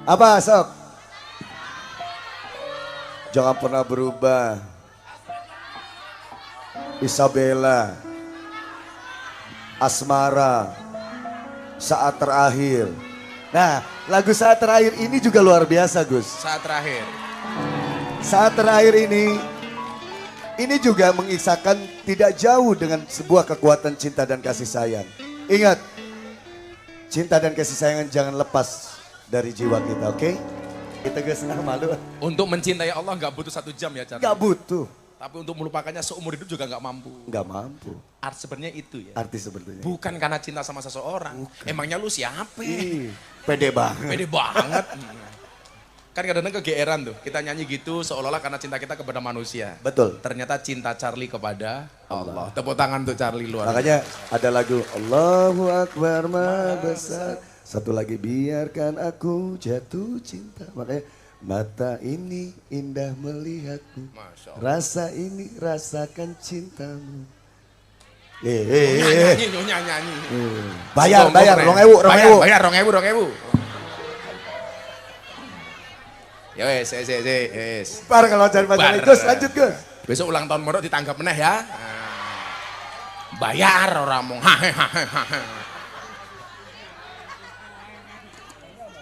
Apa sok? Jangan pernah berubah. Isabella. Asmara. Saat terakhir. Nah, lagu Saat Terakhir ini juga luar biasa, Gus. Saat terakhir. Saat terakhir ini juga mengisahkan tidak jauh dengan sebuah kekuatan cinta dan kasih sayang. Ingat, cinta dan kasih sayang jangan lepas dari jiwa kita, oke? Kita gak senang malu. Untuk mencintai Allah nggak butuh 1 jam ya, Chan? Nggak butuh. Tapi untuk melupakannya seumur hidup juga nggak mampu. Nggak mampu. Arti sebenarnya itu ya. Arti sebetulnya. Bukan karena cinta sama seseorang. Bukan. Emangnya lu siapa? Pede banget. Pede banget. Kan kadang-kadang kegeeran tuh. Kita nyanyi gitu seolah-olah karena cinta kita kepada manusia. Betul. Ternyata cinta Charlie kepada Allah. Tepuk tangan untuk Charlie luar. Makanya ada lagu Allahu Akbar Maha Besar. Satu lagi biarkan aku jatuh cinta. Makanya mata ini indah melihatmu, rasa ini rasakan cintamu. Nyanyi. Bayar, 2.000. Bayar 2.000. Ya wes, wes. Bar kalau cari pacar. Gus, lanjut Gus. Besok ulang tahun Moro ditanggap meneh ya. Bayar orang mau.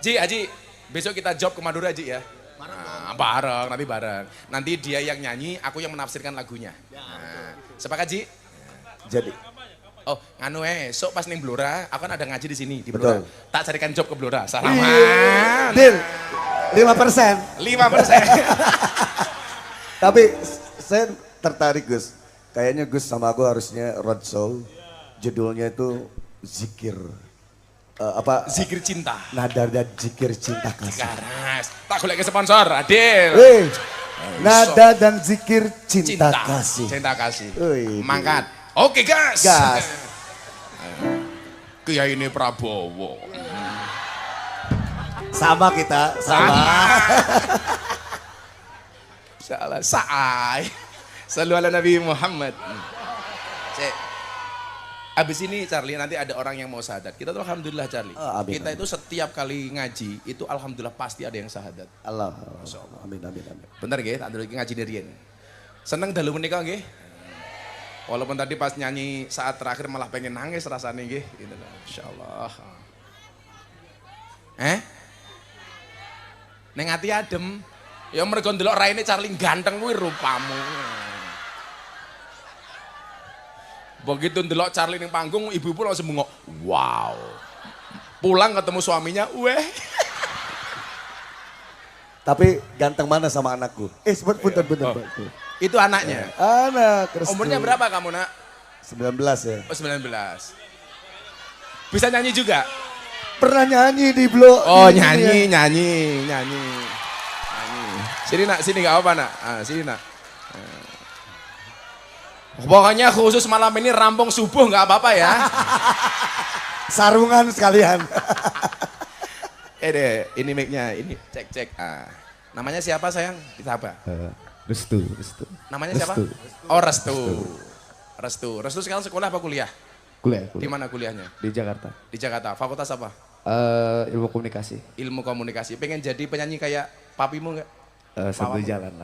Ji, Aji, besok kita job ke Madura Ji ya. Bareng, nanti bareng. Nanti dia yang nyanyi, aku yang menafsirkan lagunya. Sepakat Ji? Jadi. Oh, nganu esok pas ning Blora, aku kan ada ngaji di sini di Blora. Betul. Tak carikan job ke Blora. Salaman. Deal. 5%. 5%. Tapi saya tertarik Gus. Kayaknya Gus sama aku harusnya roadshow. Judulnya itu zikir. Zikir cinta. Nada dan zikir cinta kasih. Garas. Tak golek ke sponsor, Adil. Nada dan zikir cinta kasih. Cinta kasih. Mangkat. Oke, gas. Gas. Kiai ini Prabowo. Sama kita, sama. Salah, saai. Sallu ala Nabi Muhammad. Abis ini Charlie nanti ada orang yang mau syahadat. Kita tuh alhamdulillah Charlie. Amin, kita itu setiap kali ngaji itu alhamdulillah pasti ada yang syahadat. Allah. Amin. Bentar nggih, tak ndelok ngaji riyen. Seneng dalu menika nggih. Walaupun tadi pas nyanyi saat terakhir malah pengen nangis rasanya nggih, gitu loh. Insyaallah. Neng ati adem. Ya mergo ndelok raine Charlie ganteng kuwi rupamu. Begitu ndelok Charlie ning panggung, ibu-ibu langsung bengok. Wow. Pulang ketemu suaminya, weh. Tapi ganteng mana sama anakku? Bentar. Itu anaknya. Anak. Umurnya berapa kamu, Nak? 19 ya. Oh, 19. Bisa nyanyi juga? Pernah nyanyi di blog. Oh, nyanyi. Sini Nak, sini gak apa Nak. Sini Nak. Pokoknya khusus malam ini rampung subuh nggak apa-apa ya. Sarungan sekalian. Ini mic-nya, ini cek. Namanya siapa sayang? Kita apa? Restu. Namanya siapa? Oh Restu sekarang sekolah apa kuliah? Kuliah. Di mana kuliahnya? Di Jakarta. Di Jakarta. Fakultas apa? Ilmu komunikasi. Ilmu komunikasi. Pengen jadi penyanyi kayak papimu nggak? Sambil jalan.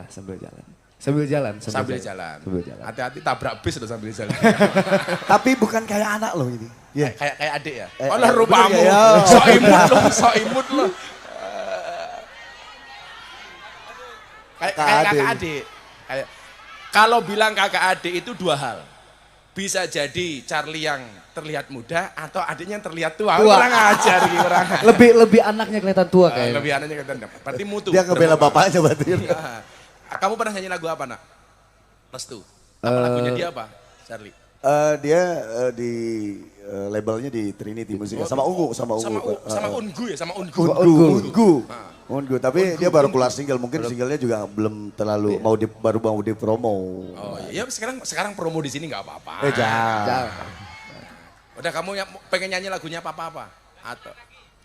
Hati-hati tabrak bis loh sambil jalan. Tapi bukan kayak anak loh ini. Yeah. Kayak adik ya? Oh lah rupamu. Sok imut loh. Kayak kakak adik. Kalau bilang kakak adik itu dua hal. Bisa jadi Charlie yang terlihat muda atau adiknya yang terlihat tua. Orang ajar gitu orang. Lebih anaknya kelihatan tua kayaknya. Lebih anaknya kelihatan. Berarti mutu. Dia ngebela bapaknya berarti. Kamu pernah nyanyi lagu apa, Nak? Restu. Apa lagunya dia apa, Charlie? Dia di labelnya di Trinity Musik sama Ungu. Sama Ungu. Ungu. Tapi dia baru keluar single, mungkin singlenya juga belum terlalu baru mau dipromo. Oh iya, sekarang promo di sini nggak apa-apa. Jangan. Udah kamu yang pengen nyanyi lagunya apa? Atau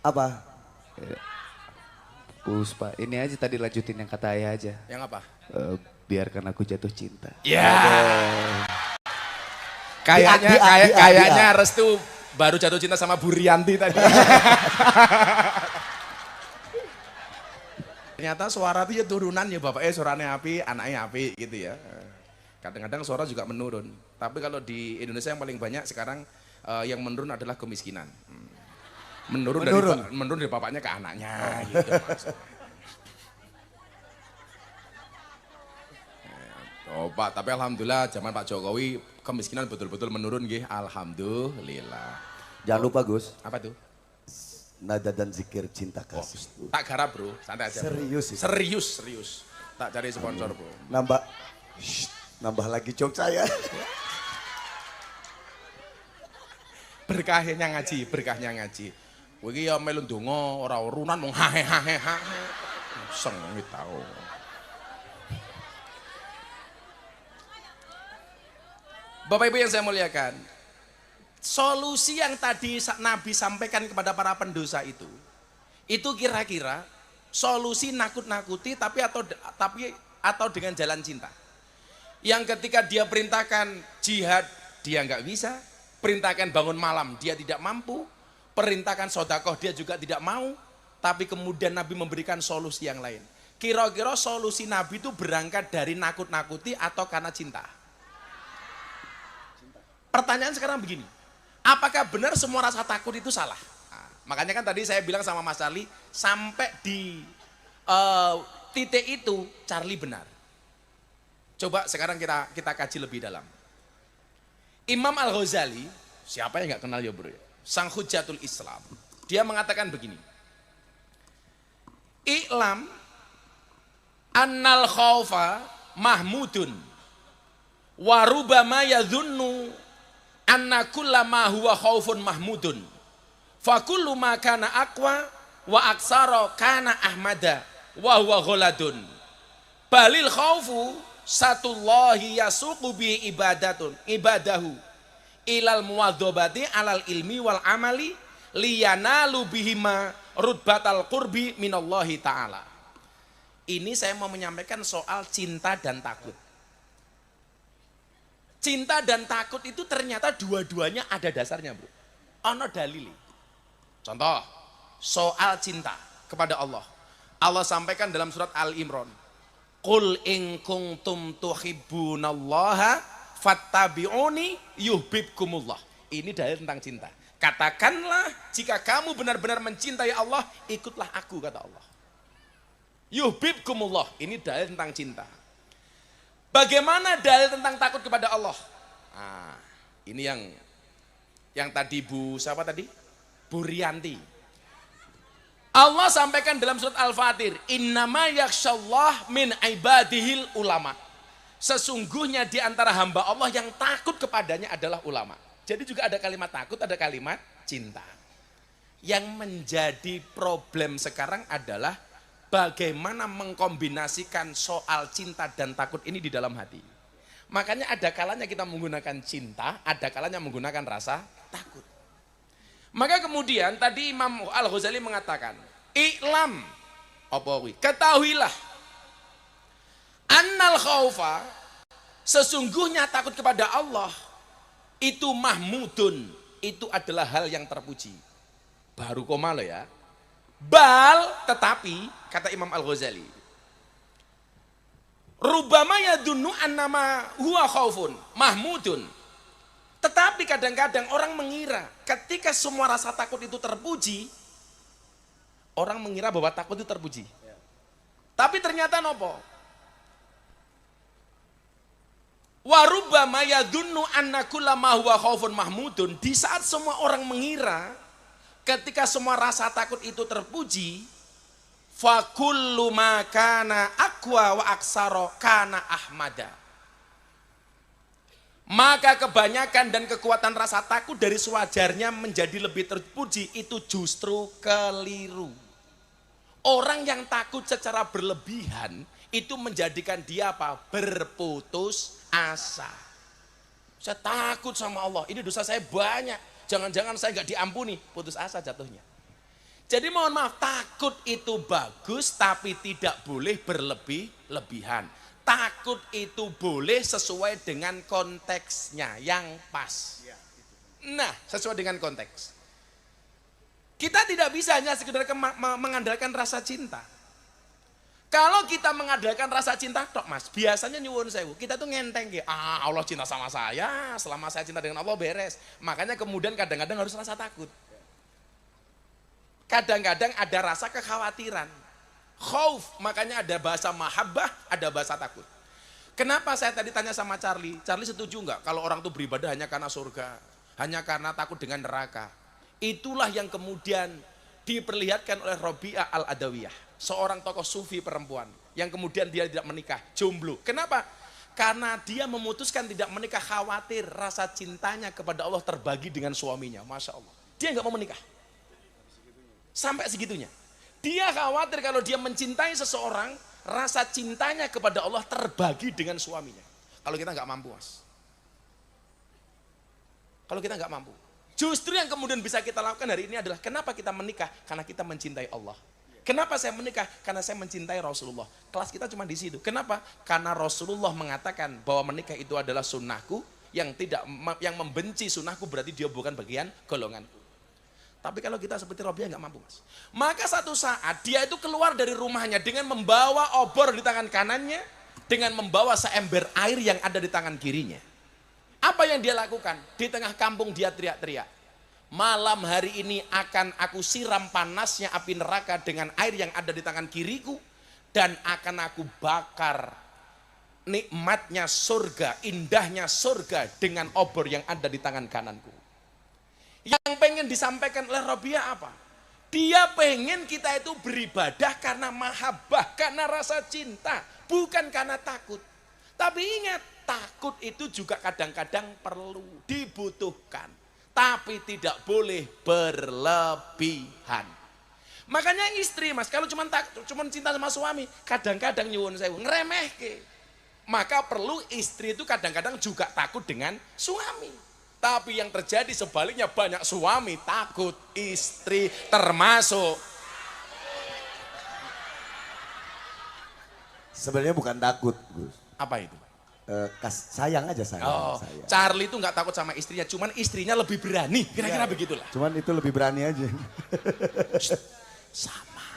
apa? Puspa, ini aja tadi lanjutin yang kata ayah aja. Yang apa? Biarkan aku jatuh cinta. Ya. Kayaknya Restu baru jatuh cinta sama Bu Rianti tadi. Ternyata suara itu ya turunan ya bapaknya suaranya api, anaknya api gitu ya. Kadang-kadang suara juga menurun. Tapi kalau di Indonesia yang paling banyak sekarang yang menurun adalah kemiskinan. Menurun dari bapaknya ke anaknya gitu maksudnya. Oh Pak, tapi alhamdulillah zaman Pak Jokowi kemiskinan betul-betul menurun nggih, alhamdulillah. Jangan lupa Gus. Apa tuh? Nada dan zikir cinta kasih. Tak garap bro, santai aja. Serius. Tak cari sponsor bro. Nambah lagi jok saya. Berkahnya ngaji. Wiki ya melu ndonga ora urunan mung hahe. Seneng tau. Bapak Ibu yang saya muliakan, solusi yang tadi Nabi sampaikan kepada para pendosa itu kira-kira solusi nakut-nakuti atau dengan jalan cinta. Yang ketika dia perintahkan jihad, dia nggak bisa, perintahkan bangun malam, dia tidak mampu, perintahkan sodakoh, dia juga tidak mau, tapi kemudian Nabi memberikan solusi yang lain. Kira-kira solusi Nabi itu berangkat dari nakut-nakuti atau karena cinta? Pertanyaan sekarang begini, apakah benar semua rasa takut itu salah? Nah, makanya kan tadi saya bilang sama Mas Charlie, sampai di titik itu Charlie benar. Coba sekarang kita kaji lebih dalam. Imam Al-Ghazali, siapa yang nggak kenal ya bro? Sang Hujatul Islam. Dia mengatakan begini. I'lam annal khaufa mahmudun wa rubama yadhunnu anna kullama huwa khaufun mahmudun fa kullu ma kana aqwa wa aksara kana ahmada wa huwa ghaladun balil khaufu satullahi yasuqu bi ibadahu ilal muwadzabati alal ilmi wal amali liyanalu bihima rutbatal qurbi minallahi ta'ala. Ini saya mau menyampaikan soal cinta dan takut. Cinta dan takut itu ternyata dua-duanya ada dasarnya bro. Ono dalili. Contoh, soal cinta kepada Allah. Allah sampaikan dalam surat Al-Imran. Qul in kuntum tuhibbunallaha fattabi'uni yuhibbukumullah. Ini dalil tentang cinta. Katakanlah jika kamu benar-benar mencintai Allah, ikutlah aku kata Allah. Yuhibbukumullah, ini dalil tentang cinta. Bagaimana dalil tentang takut kepada Allah? Nah, ini yang tadi siapa tadi? Bu Rianti. Allah sampaikan dalam surat Al-Fatir, innama yakhshallah min ibadihil ulama. Sesungguhnya di antara hamba Allah yang takut kepadanya adalah ulama. Jadi juga ada kalimat takut, ada kalimat cinta. Yang menjadi problem sekarang adalah bagaimana mengkombinasikan soal cinta dan takut ini di dalam hati. Makanya ada kalanya kita menggunakan cinta, ada kalanya menggunakan rasa takut. Maka kemudian tadi Imam Al-Ghazali mengatakan, I'lam, ketahuilah, annal khaufa, sesungguhnya takut kepada Allah, itu mahmudun, itu adalah hal yang terpuji. Baru koma loh ya. Bal, tetapi, kata Imam Al-Ghazali, rubama yadunnu annama huwa khaufun mahmudun. Tetapi kadang-kadang orang mengira ketika semua rasa takut itu terpuji, orang mengira bahwa takut itu terpuji. Tapi ternyata nopo? Wa rubbama yadunnu anna kullama huwa khaufun mahmudun. Di saat semua orang mengira ketika semua rasa takut itu terpuji, fa kullu ma kana aqwa wa aksara kana ahmada. Maka kebanyakan dan kekuatan rasa takut dari sewajarnya menjadi lebih terpuji itu justru keliru. Orang yang takut secara berlebihan itu menjadikan dia apa? Berputus asa. Saya takut sama Allah, ini dosa saya banyak. Jangan-jangan saya nggak diampuni, putus asa jatuhnya. Jadi mohon maaf, takut itu bagus tapi tidak boleh berlebih-lebihan. Takut itu boleh sesuai dengan konteksnya yang pas. Nah, sesuai dengan konteks. Kita tidak bisa hanya sekedar mengandalkan rasa cinta. Kalau kita mengandalkan rasa cinta, tok mas, biasanya nyuwun sewu, kita tuh ngenteng ya, Allah cinta sama saya, selama saya cinta dengan Allah beres. Makanya kemudian kadang-kadang harus rasa takut. Kadang-kadang ada rasa kekhawatiran. Khauf, makanya ada bahasa mahabbah, ada bahasa takut. Kenapa saya tadi tanya sama Charlie? Charlie setuju nggak kalau orang tuh beribadah hanya karena surga, hanya karena takut dengan neraka? Itulah yang kemudian diperlihatkan oleh Robi'ah Al-Adawiyah, seorang tokoh sufi perempuan yang kemudian dia tidak menikah, jomblo. Kenapa? Karena dia memutuskan tidak menikah, khawatir rasa cintanya kepada Allah terbagi dengan suaminya. Masya Allah, dia nggak mau menikah sampai segitunya. Dia khawatir kalau dia mencintai seseorang, rasa cintanya kepada Allah terbagi dengan suaminya. Kalau kita nggak mampu, mas. Kalau kita nggak mampu. Justru yang kemudian bisa kita lakukan hari ini adalah kenapa kita menikah? Karena kita mencintai Allah. Kenapa saya menikah? Karena saya mencintai Rasulullah. Kelas kita cuma di situ. Kenapa? Karena Rasulullah mengatakan bahwa menikah itu adalah sunnahku, yang membenci sunnahku berarti dia bukan bagian golonganku. Tapi kalau kita seperti Robiah nggak mampu, Mas. Maka satu saat dia itu keluar dari rumahnya dengan membawa obor di tangan kanannya, dengan membawa seember air yang ada di tangan kirinya. Apa yang dia lakukan? Di tengah kampung dia teriak-teriak. Malam hari ini akan aku siram panasnya api neraka dengan air yang ada di tangan kiriku, dan akan aku bakar nikmatnya surga, indahnya surga dengan obor yang ada di tangan kananku. Yang pengen disampaikan oleh Robiah apa? Dia pengen kita itu beribadah karena mahabbah, karena rasa cinta, bukan karena takut. Tapi ingat, takut itu juga kadang-kadang perlu, dibutuhkan. Tapi tidak boleh berlebihan. Makanya istri, Mas, kalau cuma cinta sama suami, kadang-kadang nyuwun sewu ngeremehke. Maka perlu istri itu kadang-kadang juga takut dengan suami. Tapi yang terjadi sebaliknya, banyak suami takut istri, termasuk. Sebenarnya bukan takut, Gus. Apa itu? Sayang aja sayang. Oh, sayang. Charlie itu nggak takut sama istrinya, cuman istrinya lebih berani. Kira-kira ya, begitulah. Cuman itu lebih berani aja. Sama.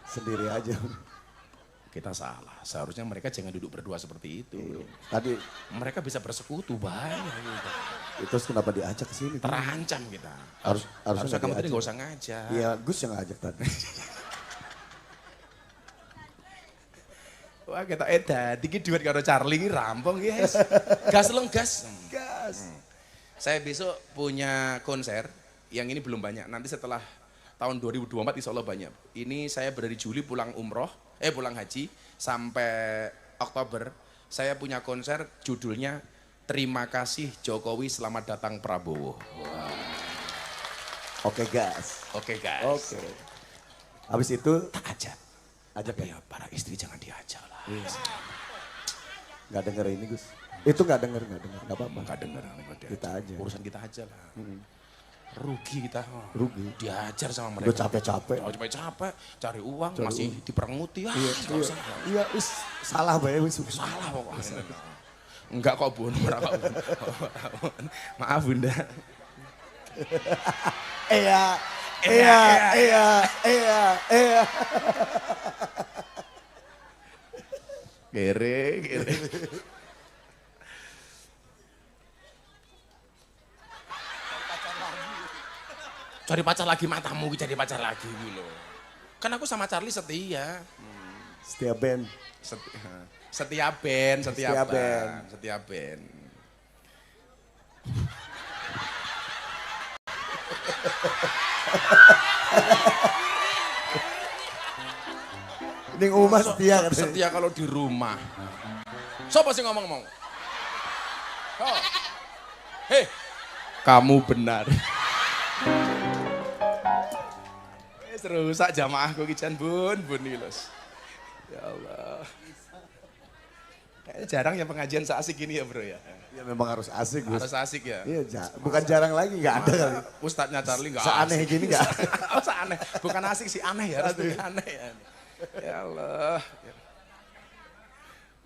Sendiri aja. Kita salah. Seharusnya mereka jangan duduk berdua seperti itu. Bro. Tadi mereka bisa bersekutu, bahaya gitu. Itu kenapa diajak ke sini? Terancam kita. Harusnya kamu tadi nggak usah ngajak. Iya, Gus yang ngajak tadi. Wah, kita dikit duit karo Charlie ini rampung, guys. Gas leng gas. Gas. Saya besok punya konser, yang ini belum banyak. Nanti setelah tahun 2024 insya Allah banyak. Ini saya dari Juli pulang haji sampai Oktober. Saya punya konser judulnya Terima Kasih Jokowi Selamat Datang Prabowo. Wow. Oke gas. Oke gas. Oke. Habis itu tak ajak. Ajak ya, para istri jangan diajak lah. Yes. Gak denger ini Gus. Itu gak denger, gak apa-apa. Gak denger. Kita aja. Urusan kita aja lah. Rugi kita. Rugi. Diajar sama mereka. Udah capek-capek. Capek-capek, cari uang, masih diperenguti. Iya, salah Bay. Salah pokoknya. Enggak kok Bun. Maaf Bunda. Iya. Kere. Cari pacar lagi matamu, cari pacar lagi gitu. Kan aku sama Charlie setia. Setia band. Setia band. Ini Uma setia katanya. Setia kalau di rumah. Siapa sih ngomong-ngomong? Oh. Hei, kamu benar. Rusak jamaahku kijan bun nih los. Ya Allah. Kayaknya jarang ya pengajian seasik ini ya bro ya. Ya memang harus asik Gus. Harus asik ya. Iya, bukan jarang lagi, nggak ada kali. Ustadznya Charlie nggak seaneh asik. Gini nggak. Oh seaneh, bukan asik sih aneh ya, harus aneh ya. Ya Allah.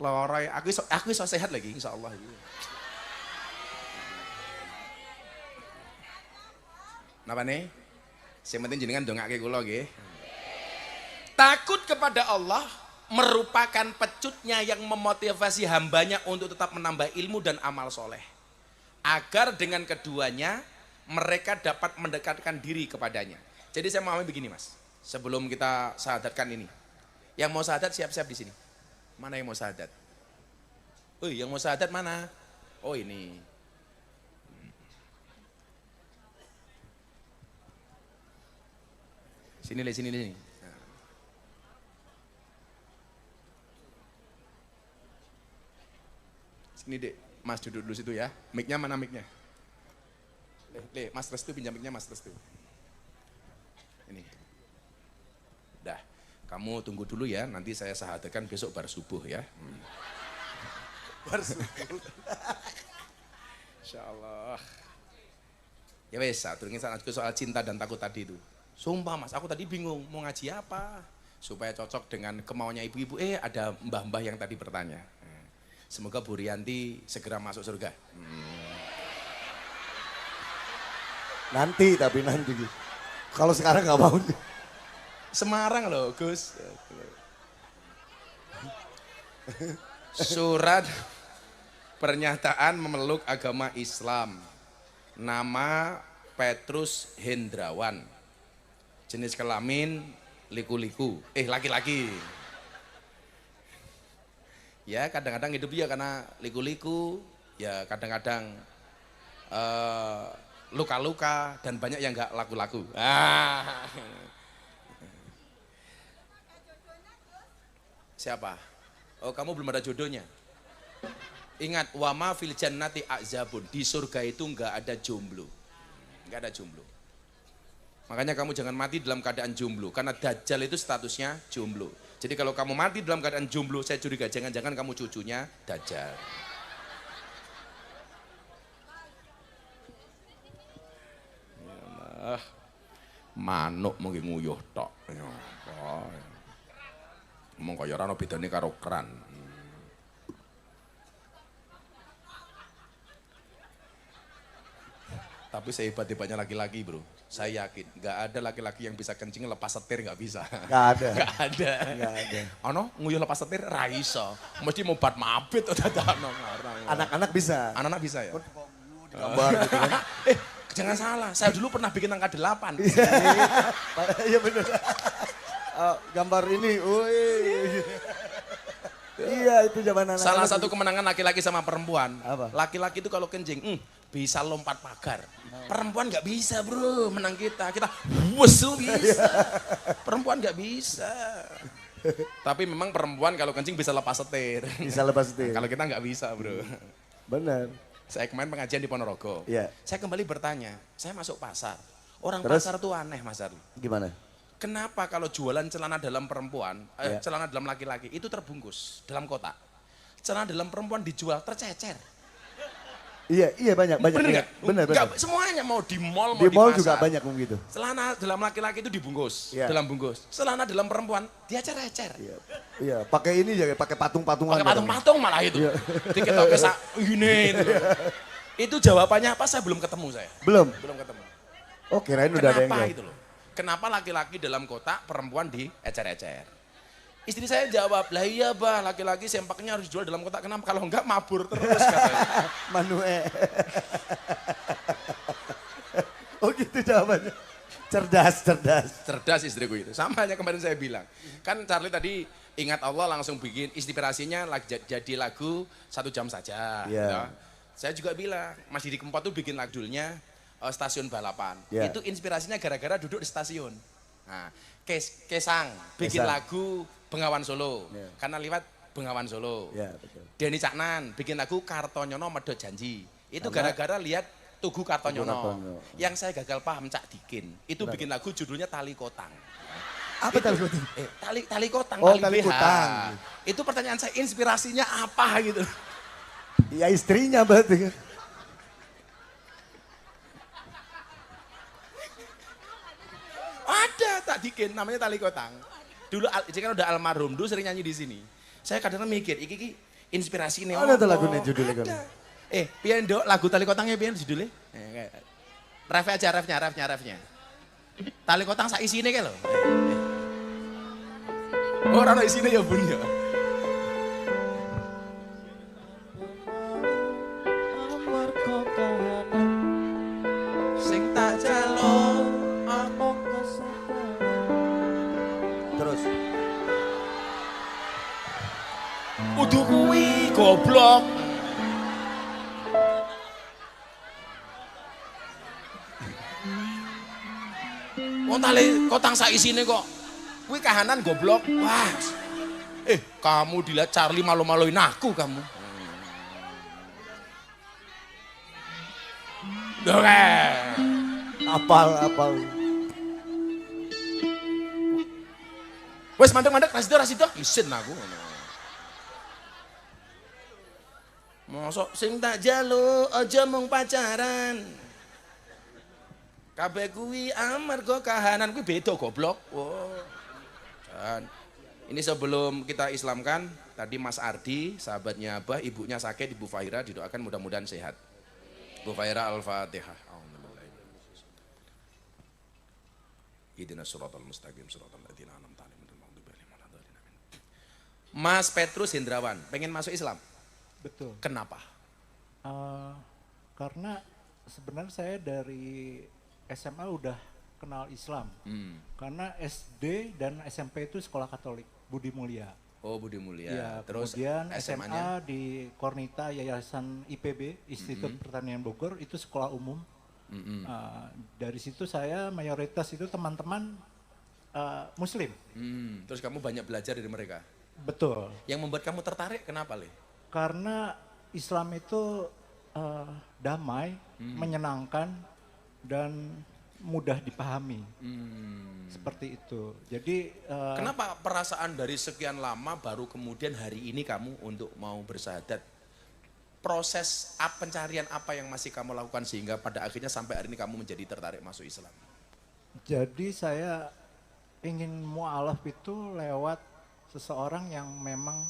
Loroy, aku iso sehat lagi insya Allah. Napa nih? Yang penting jenengan dongake kula nggih. Takut kepada Allah merupakan pecutnya yang memotivasi hambanya untuk tetap menambah ilmu dan amal soleh. Agar dengan keduanya mereka dapat mendekatkan diri kepadanya. Jadi saya mau begini Mas, sebelum kita syahadatkan ini. Yang mau syahadat siap-siap di sini. Mana yang mau syahadat? Oh, yang mau syahadat mana? Oh ini. Sini. Sini dek, Mas duduk dulu situ ya. Mic-nya mana mic-nya? Mas Restu pinjam mic-nya Mas Restu. Ini. Dah, kamu tunggu dulu ya. Nanti saya syahadatkan besok bar subuh ya. Bar subuh. Insya Allah. Ya wes, aturnya soal cinta dan takut tadi itu. Sumpah Mas, aku tadi bingung mau ngaji apa supaya cocok dengan kemauannya ibu-ibu. Ada mbah-mbah yang tadi bertanya. Semoga Bu Rianti segera masuk surga. Nanti tapi nanti. Kalau sekarang nggak mau. Semarang loh Gus. Surat pernyataan memeluk agama Islam. Nama Petrus Hendrawan. Jenis kelamin liku-liku. Laki-laki. Ya kadang-kadang hidup ya karena liku-liku. Ya kadang-kadang luka-luka dan banyak yang nggak laku-laku. Siapa? Oh kamu belum ada jodohnya. Ingat, wama fil jannati azabun. Di surga itu nggak ada jomblo. Nggak ada jomblo. Makanya kamu jangan mati dalam keadaan jomblo. Karena Dajjal itu statusnya jomblo. Jadi kalau kamu mati dalam keadaan jomblo, saya curiga jangan-jangan kamu cucunya Dajjal. Manuk mungkin nguyuh tok. Ngomong kaya ora ono bedane karo keran. Tapi sehebat-hebatnya laki-laki bro, saya yakin nggak ada laki-laki yang bisa kencing lepas setir, nggak bisa. Nggak ada. Nggak ada. Nggak ada. Ono nguyuh lepas setir ra iso. Mesti mau bat mabit atau dadakno. Anak-anak bisa. Anak-anak bisa ya. Gambar gitu kan. Jangan salah, saya dulu pernah bikin angka 8. Iya benar. Gambar ini, iya itu zaman anak. Salah satu kemenangan laki-laki sama perempuan. Apa? Laki-laki itu kalau kencing, bisa lompat pagar. Perempuan nggak bisa bro, menang kita. Kita wusu bisa. Perempuan nggak bisa. Tapi memang perempuan kalau kencing bisa lepas setir. Bisa lepas setir. Kalau kita nggak bisa bro. Benar. Saya kemarin pengajian di Ponorogo. Iya. Saya kembali bertanya, saya masuk pasar. Orang Terus? pasar tuh aneh Mas Arli. Gimana? Kenapa kalau jualan celana dalam perempuan, celana dalam laki-laki itu terbungkus dalam kotak. Celana dalam perempuan dijual tercecer. Iya banyak. Bener Iya. nggak? Benar. Nggak, semuanya mau di mall, mau Di mall pasar. juga banyak begitu. Celana dalam laki-laki itu dibungkus, Iya. dalam bungkus. Celana dalam perempuan diacer-acer. Iya, pakai ini ya, pakai patung-patungan. Pakai patung-patung malah itu. Iya. Dikit gini itu. Itu jawabannya apa? Saya belum ketemu saya. Belum. Belum ketemu. Oh kirain udah ada yang Kenapa jawab. itu loh? Kenapa laki-laki dalam kotak, perempuan diecer-ecer? Istri saya jawab, lah iya bah, laki-laki sempaknya harus dijual dalam kotak. Kenapa? Kalau enggak mabur terus katanya. Manue. Oh gitu jawabannya. Cerdas. Cerdas istriku itu. Sama hanya kemarin saya bilang. Kan Charlie tadi ingat Allah langsung bikin inspirasinya jadi lagu 1 jam saja. Iya. Ya. Saya juga bilang, Mas Didi Kempot tuh bikin lagunya stasiun balapan. Iya. Itu inspirasinya gara-gara duduk di stasiun. Nah, Kesang bikin Kesang. lagu Bengawan Solo. Iya. Karena lewat Bengawan Solo. Iya betul. Denny Caknan bikin lagu Kartonyono Medhot Janji. Itu Karena- gara-gara lihat Tugu Kartonyono. Kartonyono. Yang saya gagal paham Cak Dikin. Itu bikin lagu judulnya Tali Kotang. Apa tadi? Tali kotang, Oh, tali tali BH. kotang. Itu pertanyaan saya, inspirasinya apa gitu. Ya istrinya berarti kan. Ada tak dikin, namanya tali kotang. Dulu jadi kan udah almarhum, dulu sering nyanyi di sini. Saya kadang-kadang mikir, iki inspirasi ini. Ada tuh lagunya judulnya kan? Pian Dok, lagu tali kotangnya pian judulnya? Ref aja, refnya. Tali kotang sak isine kae lho. Oh, ora ono isine ya Bun ya. Sing tak jaluk apa Terus. kudu kuwi goblok. Wong tali kotang sak isine kok. Kuwi kahanan goblok. Wah. Kamu dilihat Charlie malu-maluin aku kamu. Oke. Apal. Wes mandek-mandek rasido. Isin aku. Mosok sing tak jaluk aja mung pacaran. Kabeh kuwi amarga kahanan kuwi beda goblok. Oh. Dan ini sebelum kita Islamkan, tadi Mas Ardi, sahabatnya Abah, ibunya sakit, Ibu Fahira didoakan mudah-mudahan sehat. Bu Fahira Al-Fatihah. Ihdinas siratal mustaqim siratal ladzina an'amta 'alaihim ghairil maghdubi 'alaihim waladdallin. Mas Petrus Hendrawan pengen masuk Islam. Betul. Kenapa? Karena sebenarnya saya dari SMA udah kenal Islam. Karena SD dan SMP itu sekolah Katolik, Budi Mulia. Oh, Budi Mulia. Ya, Terus kemudian SMA-nya? SMA di Kornita Yayasan IPB, Institut Pertanian Bogor, itu sekolah umum. Dari situ saya mayoritas itu teman-teman Muslim. Terus kamu banyak belajar dari mereka. Betul. Yang membuat kamu tertarik kenapa, Le? Karena Islam itu damai, menyenangkan, dan mudah dipahami. Seperti itu. Jadi Kenapa perasaan dari sekian lama baru kemudian hari ini kamu untuk mau bersahadat? Proses pencarian apa yang masih kamu lakukan sehingga pada akhirnya sampai hari ini kamu menjadi tertarik masuk Islam? Jadi saya ingin mu'alaf itu lewat seseorang yang memang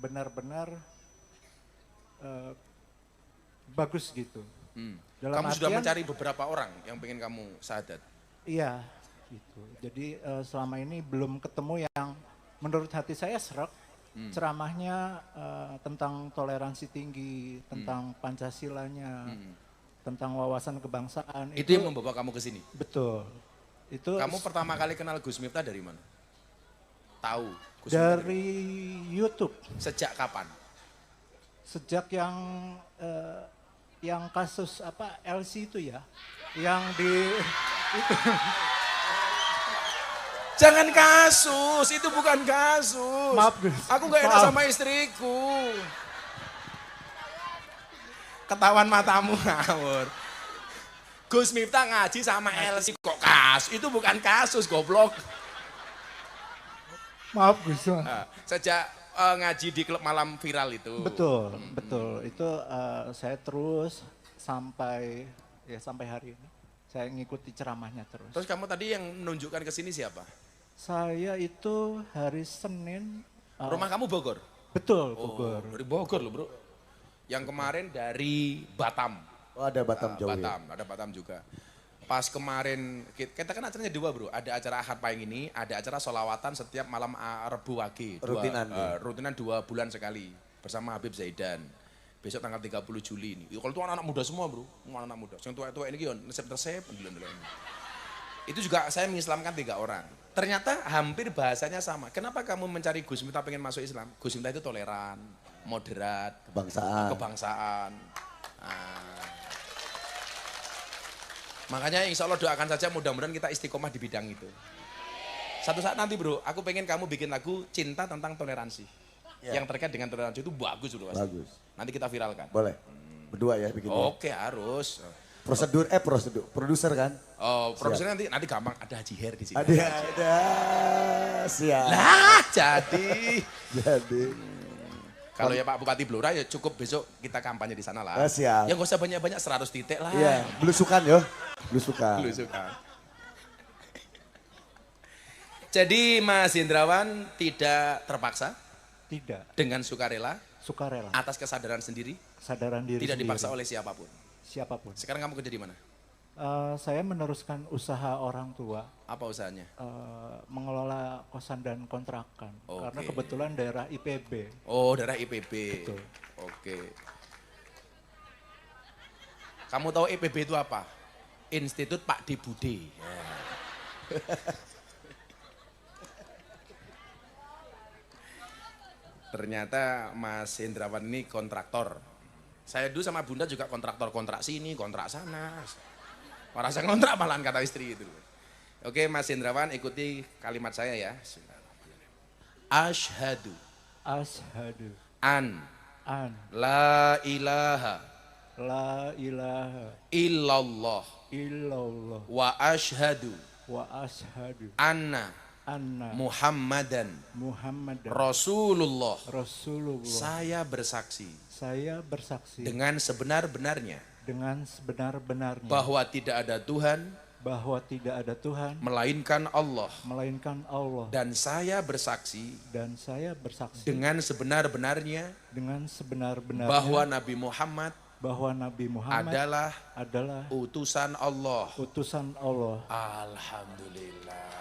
benar-benar bagus gitu. Dalam Kamu sudah artian, mencari beberapa orang yang pengen kamu syahadat? Iya, gitu. Jadi selama ini belum ketemu yang menurut hati saya serak. Ceramahnya tentang toleransi tinggi, tentang Pancasilanya, tentang wawasan kebangsaan. Itu yang membawa kamu ke sini? Betul. Itu Kamu pertama kali kenal Gus Miftah dari mana? Tahu Gus Miftah dari YouTube. sejak kapan? Sejak yang kasus apa LC itu ya, yang di itu. Jangan kasus, itu bukan kasus. Maaf, Gus. Aku gak enak Maaf. sama istriku. Ketahuan matamu ngawur. Gus Miftah ngaji sama LC kok kasus, itu bukan kasus goblok. Maaf Gus. Sejak ngaji di klub malam viral itu. Betul, betul. Itu saya terus sampai hari ini. Saya ngikuti ceramahnya terus. Terus kamu tadi yang menunjukkan ke sini siapa? Saya itu hari Senin. Rumah kamu Bogor? Betul, Oh, Bogor. dari Bogor loh bro. Yang kemarin dari Batam. Oh, ada Batam jauh ya. Batam, ada Batam juga. Pas kemarin, kita kan acaranya dua bro. Ada acara Ahad Pahing ini, ada acara solawatan setiap malam Rebu Wage. Rutinan 2 bulan sekali. Bersama Habib Zaidan. Besok tanggal 30 Juli ini. Kalau itu anak-anak muda semua bro. Anak muda. Yang tua-tua ini kan, resep-resep. Itu juga saya mengislamkan 3 orang. Ternyata hampir bahasanya sama. Kenapa kamu mencari Gus Miftah pengen masuk Islam? Gus Miftah itu toleran, moderat, kebangsaan. Makanya insya Allah doakan saja mudah-mudahan kita istiqomah di bidang itu. Satu saat nanti bro, aku pengen kamu bikin lagu cinta tentang toleransi. Yang terkait dengan toleransi itu bagus bro. Bagus. Nanti kita viralkan. Boleh. Berdua ya bikinnya. Oke harus. Prosedur, produser kan? Oh, produsernya nanti gampang, ada Haji Her di sini. Ada, siap. Lah, jadi. Kalau ya Pak Bupati Blora ya cukup besok kita kampanye di sana lah. Siap. Ya nggak usah banyak-banyak 100 titik lah. Iya, belusukan yo. Belusukan. Jadi Mas Hendrawan tidak terpaksa? Tidak. Dengan sukarela? Sukarela. Atas kesadaran sendiri? Kesadaran diri Tidak sendiri. dipaksa oleh siapapun? Siapapun. Sekarang kamu kerja di mana? Saya meneruskan usaha orang tua. Apa usahanya? Mengelola kosan dan kontrakan. Oke. Karena kebetulan daerah IPB. Oh, daerah IPB. Betul. Oke. Kamu tahu IPB itu apa? Institut Pak D. Bude. Ya. Ternyata Mas Hendrawan ini kontraktor. Saya dulu sama Bunda juga kontraktor, kontrak sini, kontrak sana. Merasa kontrak malahan kata istri itu. Oke Mas Hendrawan ikuti kalimat saya ya. Ashhadu Ashhadu an an la ilaha la ilaha illallah illallah wa ashhadu wa ashhadu anna anna Muhammadan Muhammadan Rasulullah. Rasulullah. Saya bersaksi Saya bersaksi dengan sebenar-benarnya dengan sebenar-benarnya bahwa tidak ada Tuhan bahwa tidak ada Tuhan melainkan Allah, melainkan Allah, dan saya bersaksi dan saya bersaksi dengan sebenar-benarnya dengan sebenar-benarnya bahwa Nabi Muhammad bahwa Nabi Muhammad adalah utusan Allah. utusan Allah. Alhamdulillah.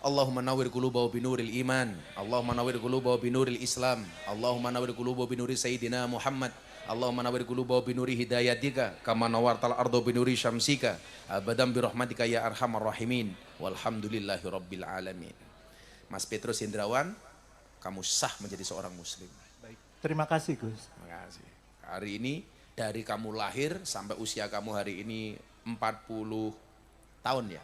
Allahumma nawwir qulubahu binuril iman. Allahumma nawwir qulubahu binuril Islam. Allahumma nawwir qulubahu binuri Sayyidina Muhammad. Allahumma nawwir qulubahu binuri hidayatika kama nawartal ardo binuri syamsika abadan birahmatika ya arhamar rahimin. Walhamdulillahi rabbil alamin. Mas Petrus Hendrawan, kamu sah menjadi seorang muslim. Baik. Terima kasih Gus. Terima kasih. Hari ini dari kamu lahir sampai usia kamu hari ini 40 tahun ya?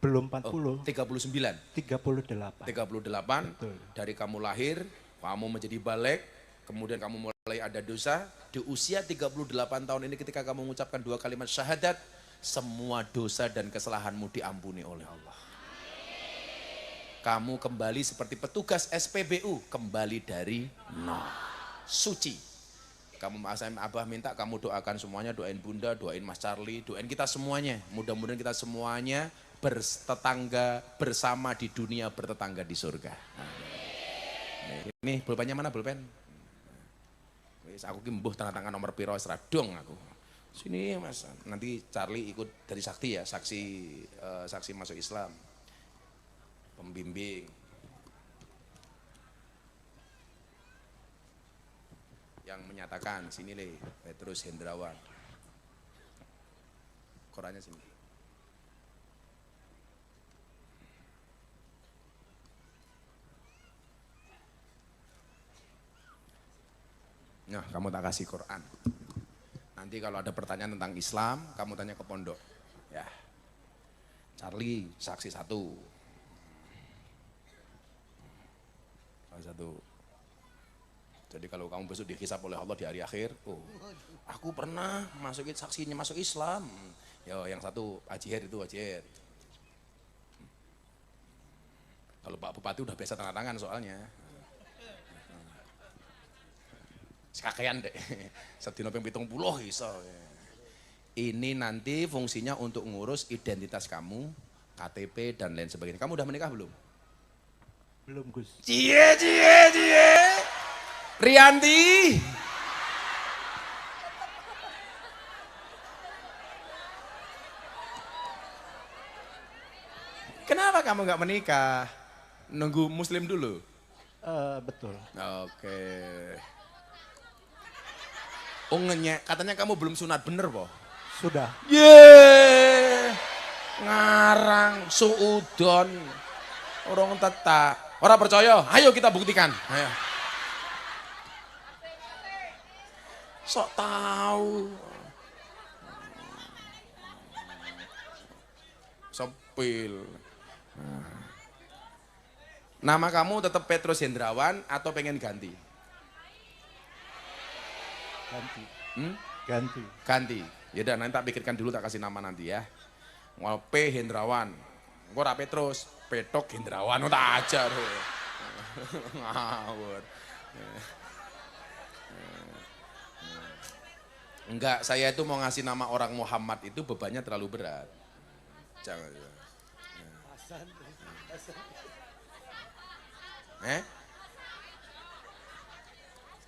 Belum 40. 39. 38. 38. Betul. Dari kamu lahir, kamu menjadi balik, kemudian kamu mulai ada dosa. Di usia 38 tahun ini ketika kamu mengucapkan 2 kalimat syahadat, semua dosa dan kesalahanmu diampuni oleh Allah. Kamu kembali seperti petugas SPBU, kembali dari nol. Suci. Kamu Abah minta kamu doakan semuanya, doain Bunda, doain Mas Charlie, doain kita semuanya. Mudah-mudahan kita semuanya bertetangga bersama di dunia, bertetangga di surga. Ini pulpennya mana pulpen? Aku kimbuh tanda tangan nomor piro seradong aku. Sini Mas, nanti Charlie ikut dari Sakti ya, saksi masuk Islam. Pembimbing. Yang menyatakan sini Le, Petrus Hendrawan. Korannya sini. Nah, kamu tak kasih Quran. Nanti kalau ada pertanyaan tentang Islam, kamu tanya ke pondok. Ya. Charlie, saksi 1. Saksi 1. Jadi kalau kamu besok dihisab oleh Allah di hari akhir, oh, aku pernah masukin saksinya masuk Islam. Yo, yang 1 Haji Her itu Haji Her. Kalau Pak Bupati udah biasa tanda tangan soalnya. Sekakean deh, sedino ping 70 iso. Ini nanti fungsinya untuk ngurus identitas kamu, KTP dan lain sebagainya. Kamu udah menikah belum? Belum Gus. Cie. Rianti. Kenapa kamu nggak menikah? Nunggu muslim dulu? Betul. Oke. Oh katanya kamu belum sunat, bener po? Sudah. Ngarang, suudon, orang tetak. Orang percaya, ayo kita buktikan. Ayo. Sok tahu. Sepil. Nama kamu tetap Petrus Hendrawan atau pengen ganti? Ganti. Yaudah nanti tak pikirkan dulu, tak kasih nama nanti ya. Mau P Hendrawan. Gue rapi terus. Petok Hendrawan. Tak ajar. Ngawur. Enggak, saya itu mau ngasih nama orang Muhammad itu bebannya terlalu berat. Jangan.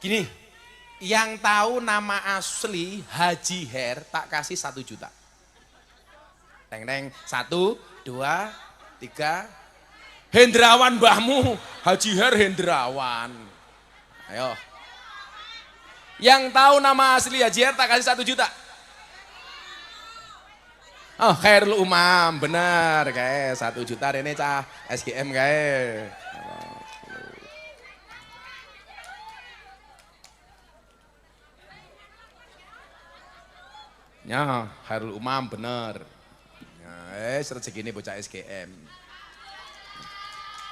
Gini. Yang tahu nama asli Haji Her tak kasih 1 juta. Teng 1, 2, 3. Hendrawan mbahmu, Haji Her Hendrawan. Ayo. Yang tahu nama asli Haji Her tak kasih 1 juta. Oh, Khairul Umam, bener guys, 1 juta ini cah SGM guys. Ya, Khairul Umam bener. Ya, rezeki ini bocah SGM.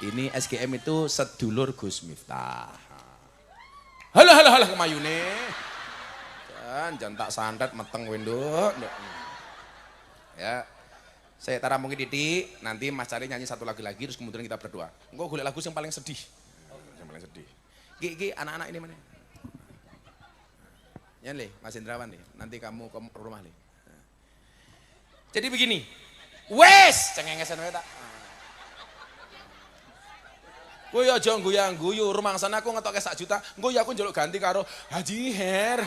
Ini SGM itu sedulur Gus Miftah. Halah kemayune. Jangan tak santet meteng wendok. Ya. Saya taruh mungkin titik, nanti Mas Charlie nyanyi 1 lagu lagi terus kemudian kita berdoa. Engko golek lagu yang paling sedih. Yang paling sedih. Ki anak-anak ini mana? Ya Le, Mas Hendrawan nih, nanti kamu ke rumah Le. Jadi begini, wes, cengengesan wae tak. Kowe aja guyang-guyu, rumangsane aku ngetoke 1 juta, engko ya aku njaluk ganti karo Haji Her.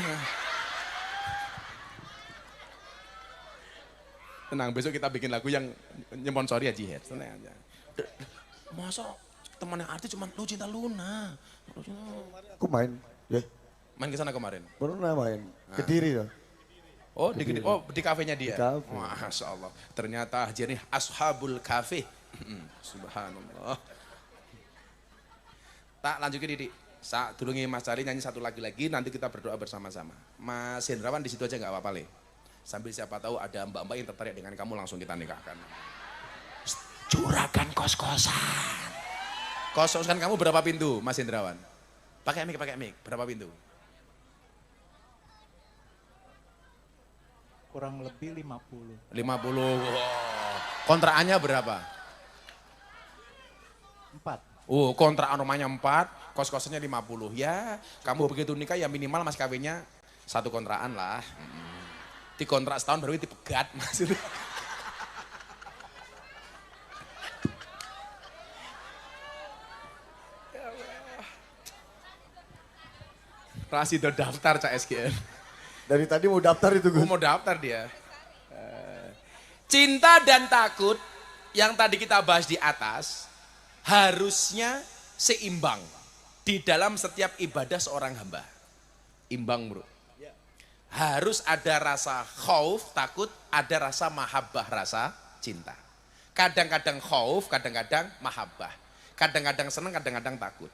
Tenang, besok kita bikin lagu yang nyponsori Haji Her. Tenang aja. Masa temannya artis cuma lu cinta Luna. Aku main, ya. Main ke sana kemarin. Pernah main, Kediri dong. Oh, di kafenya dia. Di kafe. Masya Allah. Ternyata Haji ini ashabul kafe. Subhanallah. Tak lanjutin Didi. Saat dulungi Mas Cari nyanyi 1 lagu lagi, nanti kita berdoa bersama-sama. Mas Hendrawan di situ aja nggak apa-apa le. Sambil siapa tahu ada mbak-mbak yang tertarik dengan kamu langsung kita nikahkan. Juragan kos-kosan. Kos-kosan kamu berapa pintu, Mas Hendrawan? Pakai mic, berapa pintu? Kurang lebih 50. 50. Wow. Kontrakannya berapa? 4. Oh, kontrakan rumahnya 4, kos-kosannya 50. Ya, kamu begitu nikah ya minimal mas kawinnya 1 kontrakan lah. Di kontrak setahun baru dipegat maksudnya. Rasido daftar Cak SGN. Dari tadi mau daftar itu Gus. Mau daftar dia. Cinta dan takut yang tadi kita bahas di atas harusnya seimbang di dalam setiap ibadah seorang hamba. Imbang bro. Harus ada rasa khauf, takut, ada rasa mahabbah, rasa cinta. Kadang-kadang khauf, kadang-kadang mahabbah. Kadang-kadang senang, kadang-kadang takut.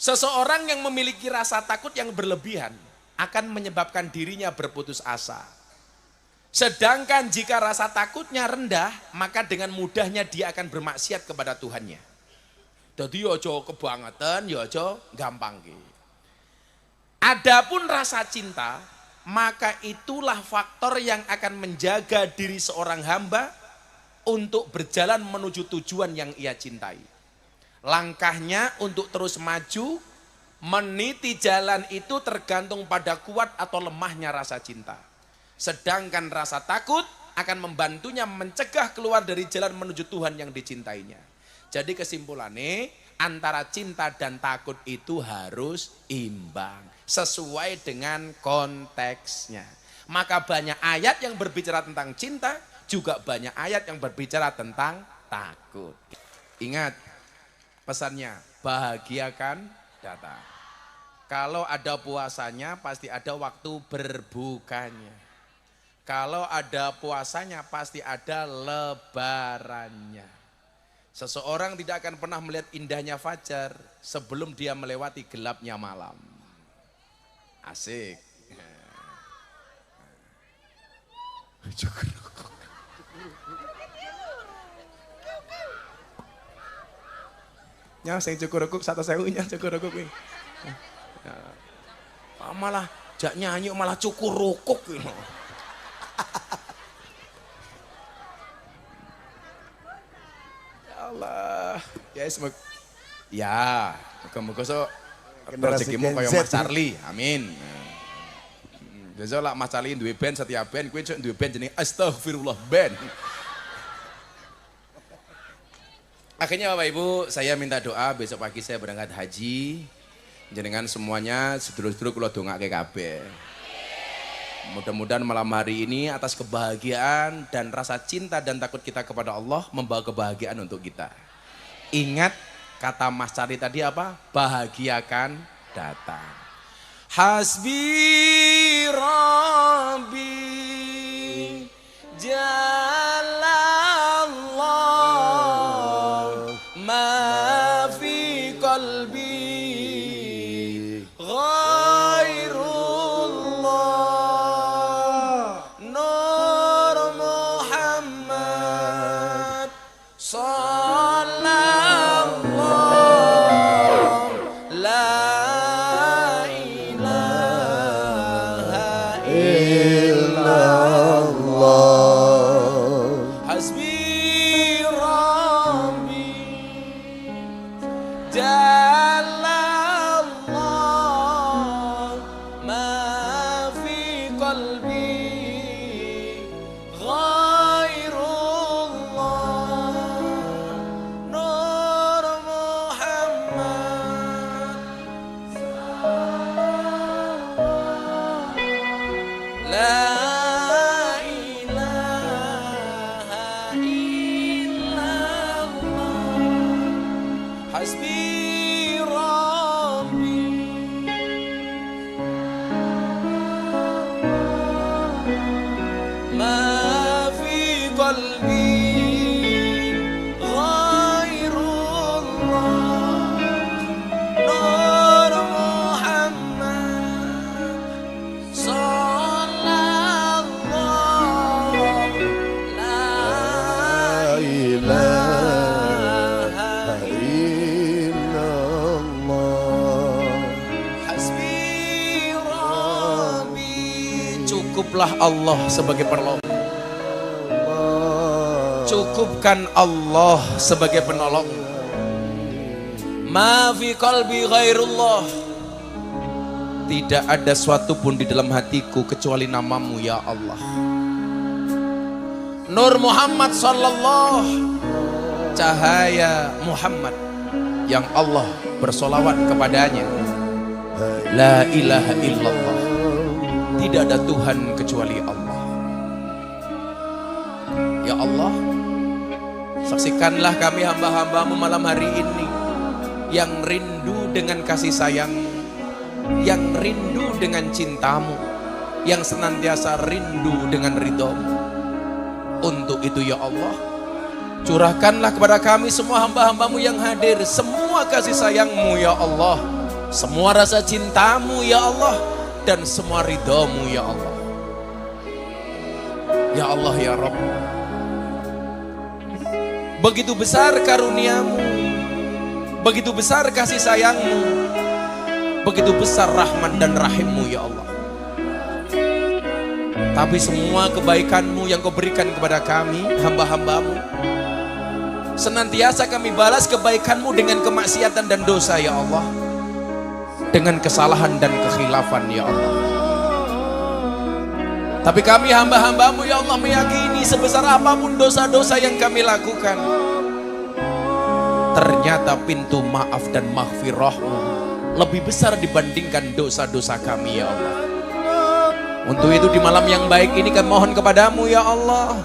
Seseorang yang memiliki rasa takut yang berlebihan akan menyebabkan dirinya berputus asa. Sedangkan jika rasa takutnya rendah, maka dengan mudahnya dia akan bermaksiat kepada Tuhannya. Jadi ojo kebangetan, ya ojo gampang. Adapun rasa cinta, maka itulah faktor yang akan menjaga diri seorang hamba untuk berjalan menuju tujuan yang ia cintai. Langkahnya untuk terus maju, meniti jalan itu tergantung pada kuat atau lemahnya rasa cinta. Sedangkan rasa takut akan membantunya mencegah keluar dari jalan menuju Tuhan yang dicintainya. Jadi kesimpulannya antara cinta dan takut itu harus imbang. Sesuai dengan konteksnya. Maka banyak ayat yang berbicara tentang cinta, juga banyak ayat yang berbicara tentang takut. Ingat pesannya, bahagiakan datang. Kalau ada puasanya pasti ada waktu berbukanya. Kalau ada puasanya pasti ada lebarannya. Seseorang tidak akan pernah melihat indahnya fajar sebelum dia melewati gelapnya malam. Asik. Ya, saya cukur rukuk 1.000 nya cukur rukuk ini. Malah jak nyanyi malah cukur rukuk ini. Ya Allah. Ya semoga. Ya, moga-moga so rezekimu kaya Mas Charlie. Amin. Besok lah Mas Charlie duwe band setiap band, kowe duwe band jenenge Astagfirullah Band. Akhirnya Bapak Ibu, saya minta doa besok pagi saya berangkat haji. Jenengan semuanya sedulur-sedulur kula dongake kabeh. Mudah-mudahan malam hari ini atas kebahagiaan dan rasa cinta dan takut kita kepada Allah membawa kebahagiaan untuk kita. Ingat kata Mas Cari tadi apa? Bahagiakan datang. Hasbi Rabbi Jalallah ma fi qalbi ghairullah Nur Muhammad sallallahu la ilaha cukuplah Allah sebagai penolong. Cukupkan Allah sebagai penolong. Ma fi qalbi ghairullah. Tidak ada suatu pun di dalam hatiku kecuali namamu ya Allah. Nur Muhammad sallallahu, cahaya Muhammad yang Allah bersolawat kepadanya. La ilaha illallah. Tidak ada Tuhan kecuali Allah. Ya Allah, saksikanlah kami hamba-hambamu malam hari ini yang rindu dengan kasih sayang, yang rindu dengan cintamu, yang senantiasa rindu dengan ridhomu. Untuk itu ya Allah, curahkanlah kepada kami semua hamba-hambamu yang hadir semua kasih sayangmu ya Allah, semua rasa cintamu ya Allah, dan semua ridhomu ya Allah. Ya Allah ya Rabb, begitu besar karuniamu, begitu besar kasih sayangmu, begitu besar rahman dan rahimmu ya Allah. Tapi semua kebaikanmu yang kau berikan kepada kami hamba-hambamu, senantiasa kami balas kebaikanmu dengan kemaksiatan dan dosa ya Allah, dengan kesalahan dan kekhilafan ya Allah. Tapi kami hamba-hambamu ya Allah meyakini sebesar apapun dosa-dosa yang kami lakukan, ternyata pintu maaf dan maghfirahmu lebih besar dibandingkan dosa-dosa kami ya Allah. Untuk itu di malam yang baik ini kami mohon kepadamu ya Allah,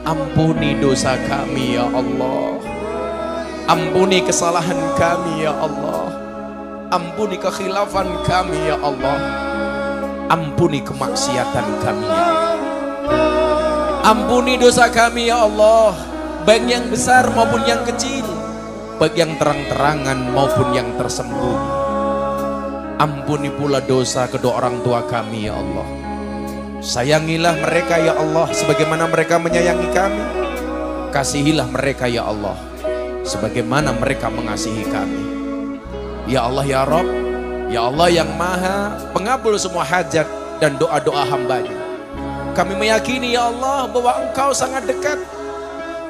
ampuni dosa kami ya Allah, ampuni kesalahan kami ya Allah, ampuni kekhilafan kami ya Allah, ampuni kemaksiatan kami ya Allah. Ampuni dosa kami ya Allah, baik yang besar maupun yang kecil, baik yang terang-terangan maupun yang tersembunyi. Ampuni pula dosa kedua orang tua kami ya Allah. Sayangilah mereka ya Allah sebagaimana mereka menyayangi kami. Kasihilah mereka ya Allah sebagaimana mereka mengasihi kami. Ya Allah ya Rabb, ya Allah yang maha pengabul semua hajat dan doa-doa hambanya. Kami meyakini ya Allah bahwa Engkau sangat dekat.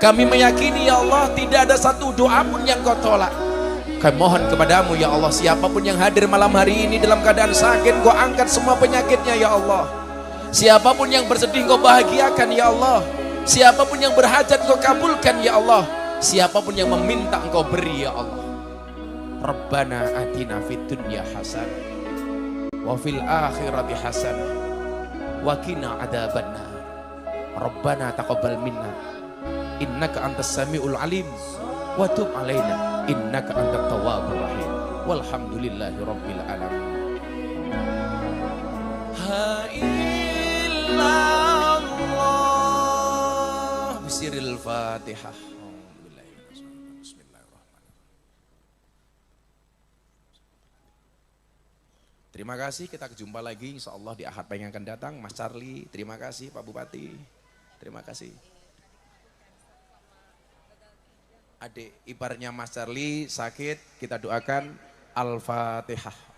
Kami meyakini ya Allah tidak ada satu doa pun yang Kau tolak. Kami mohon kepadamu ya Allah, siapapun yang hadir malam hari ini dalam keadaan sakit, Kau angkat semua penyakitnya ya Allah. Siapapun yang bersedih Kau bahagiakan ya Allah. Siapapun yang berhajat Kau kabulkan ya Allah. Siapapun yang meminta Engkau beri ya Allah. Rabbana atina fid dunya hasanah wa fil akhirati hasanah wa qina adzabannar. Rabbana taqabbal minna innaka antas samiul alim wa tub alaina innaka antat tawwabur rahim. Walhamdulillahi rabbil alamin. Ha illallah bisiril Fatihah. Terima kasih, kita jumpa lagi insya Allah di Ahad yang akan datang. Mas Charlie, terima kasih Pak Bupati, terima kasih. Adik iparnya Mas Charlie sakit, kita doakan Al-Fatihah.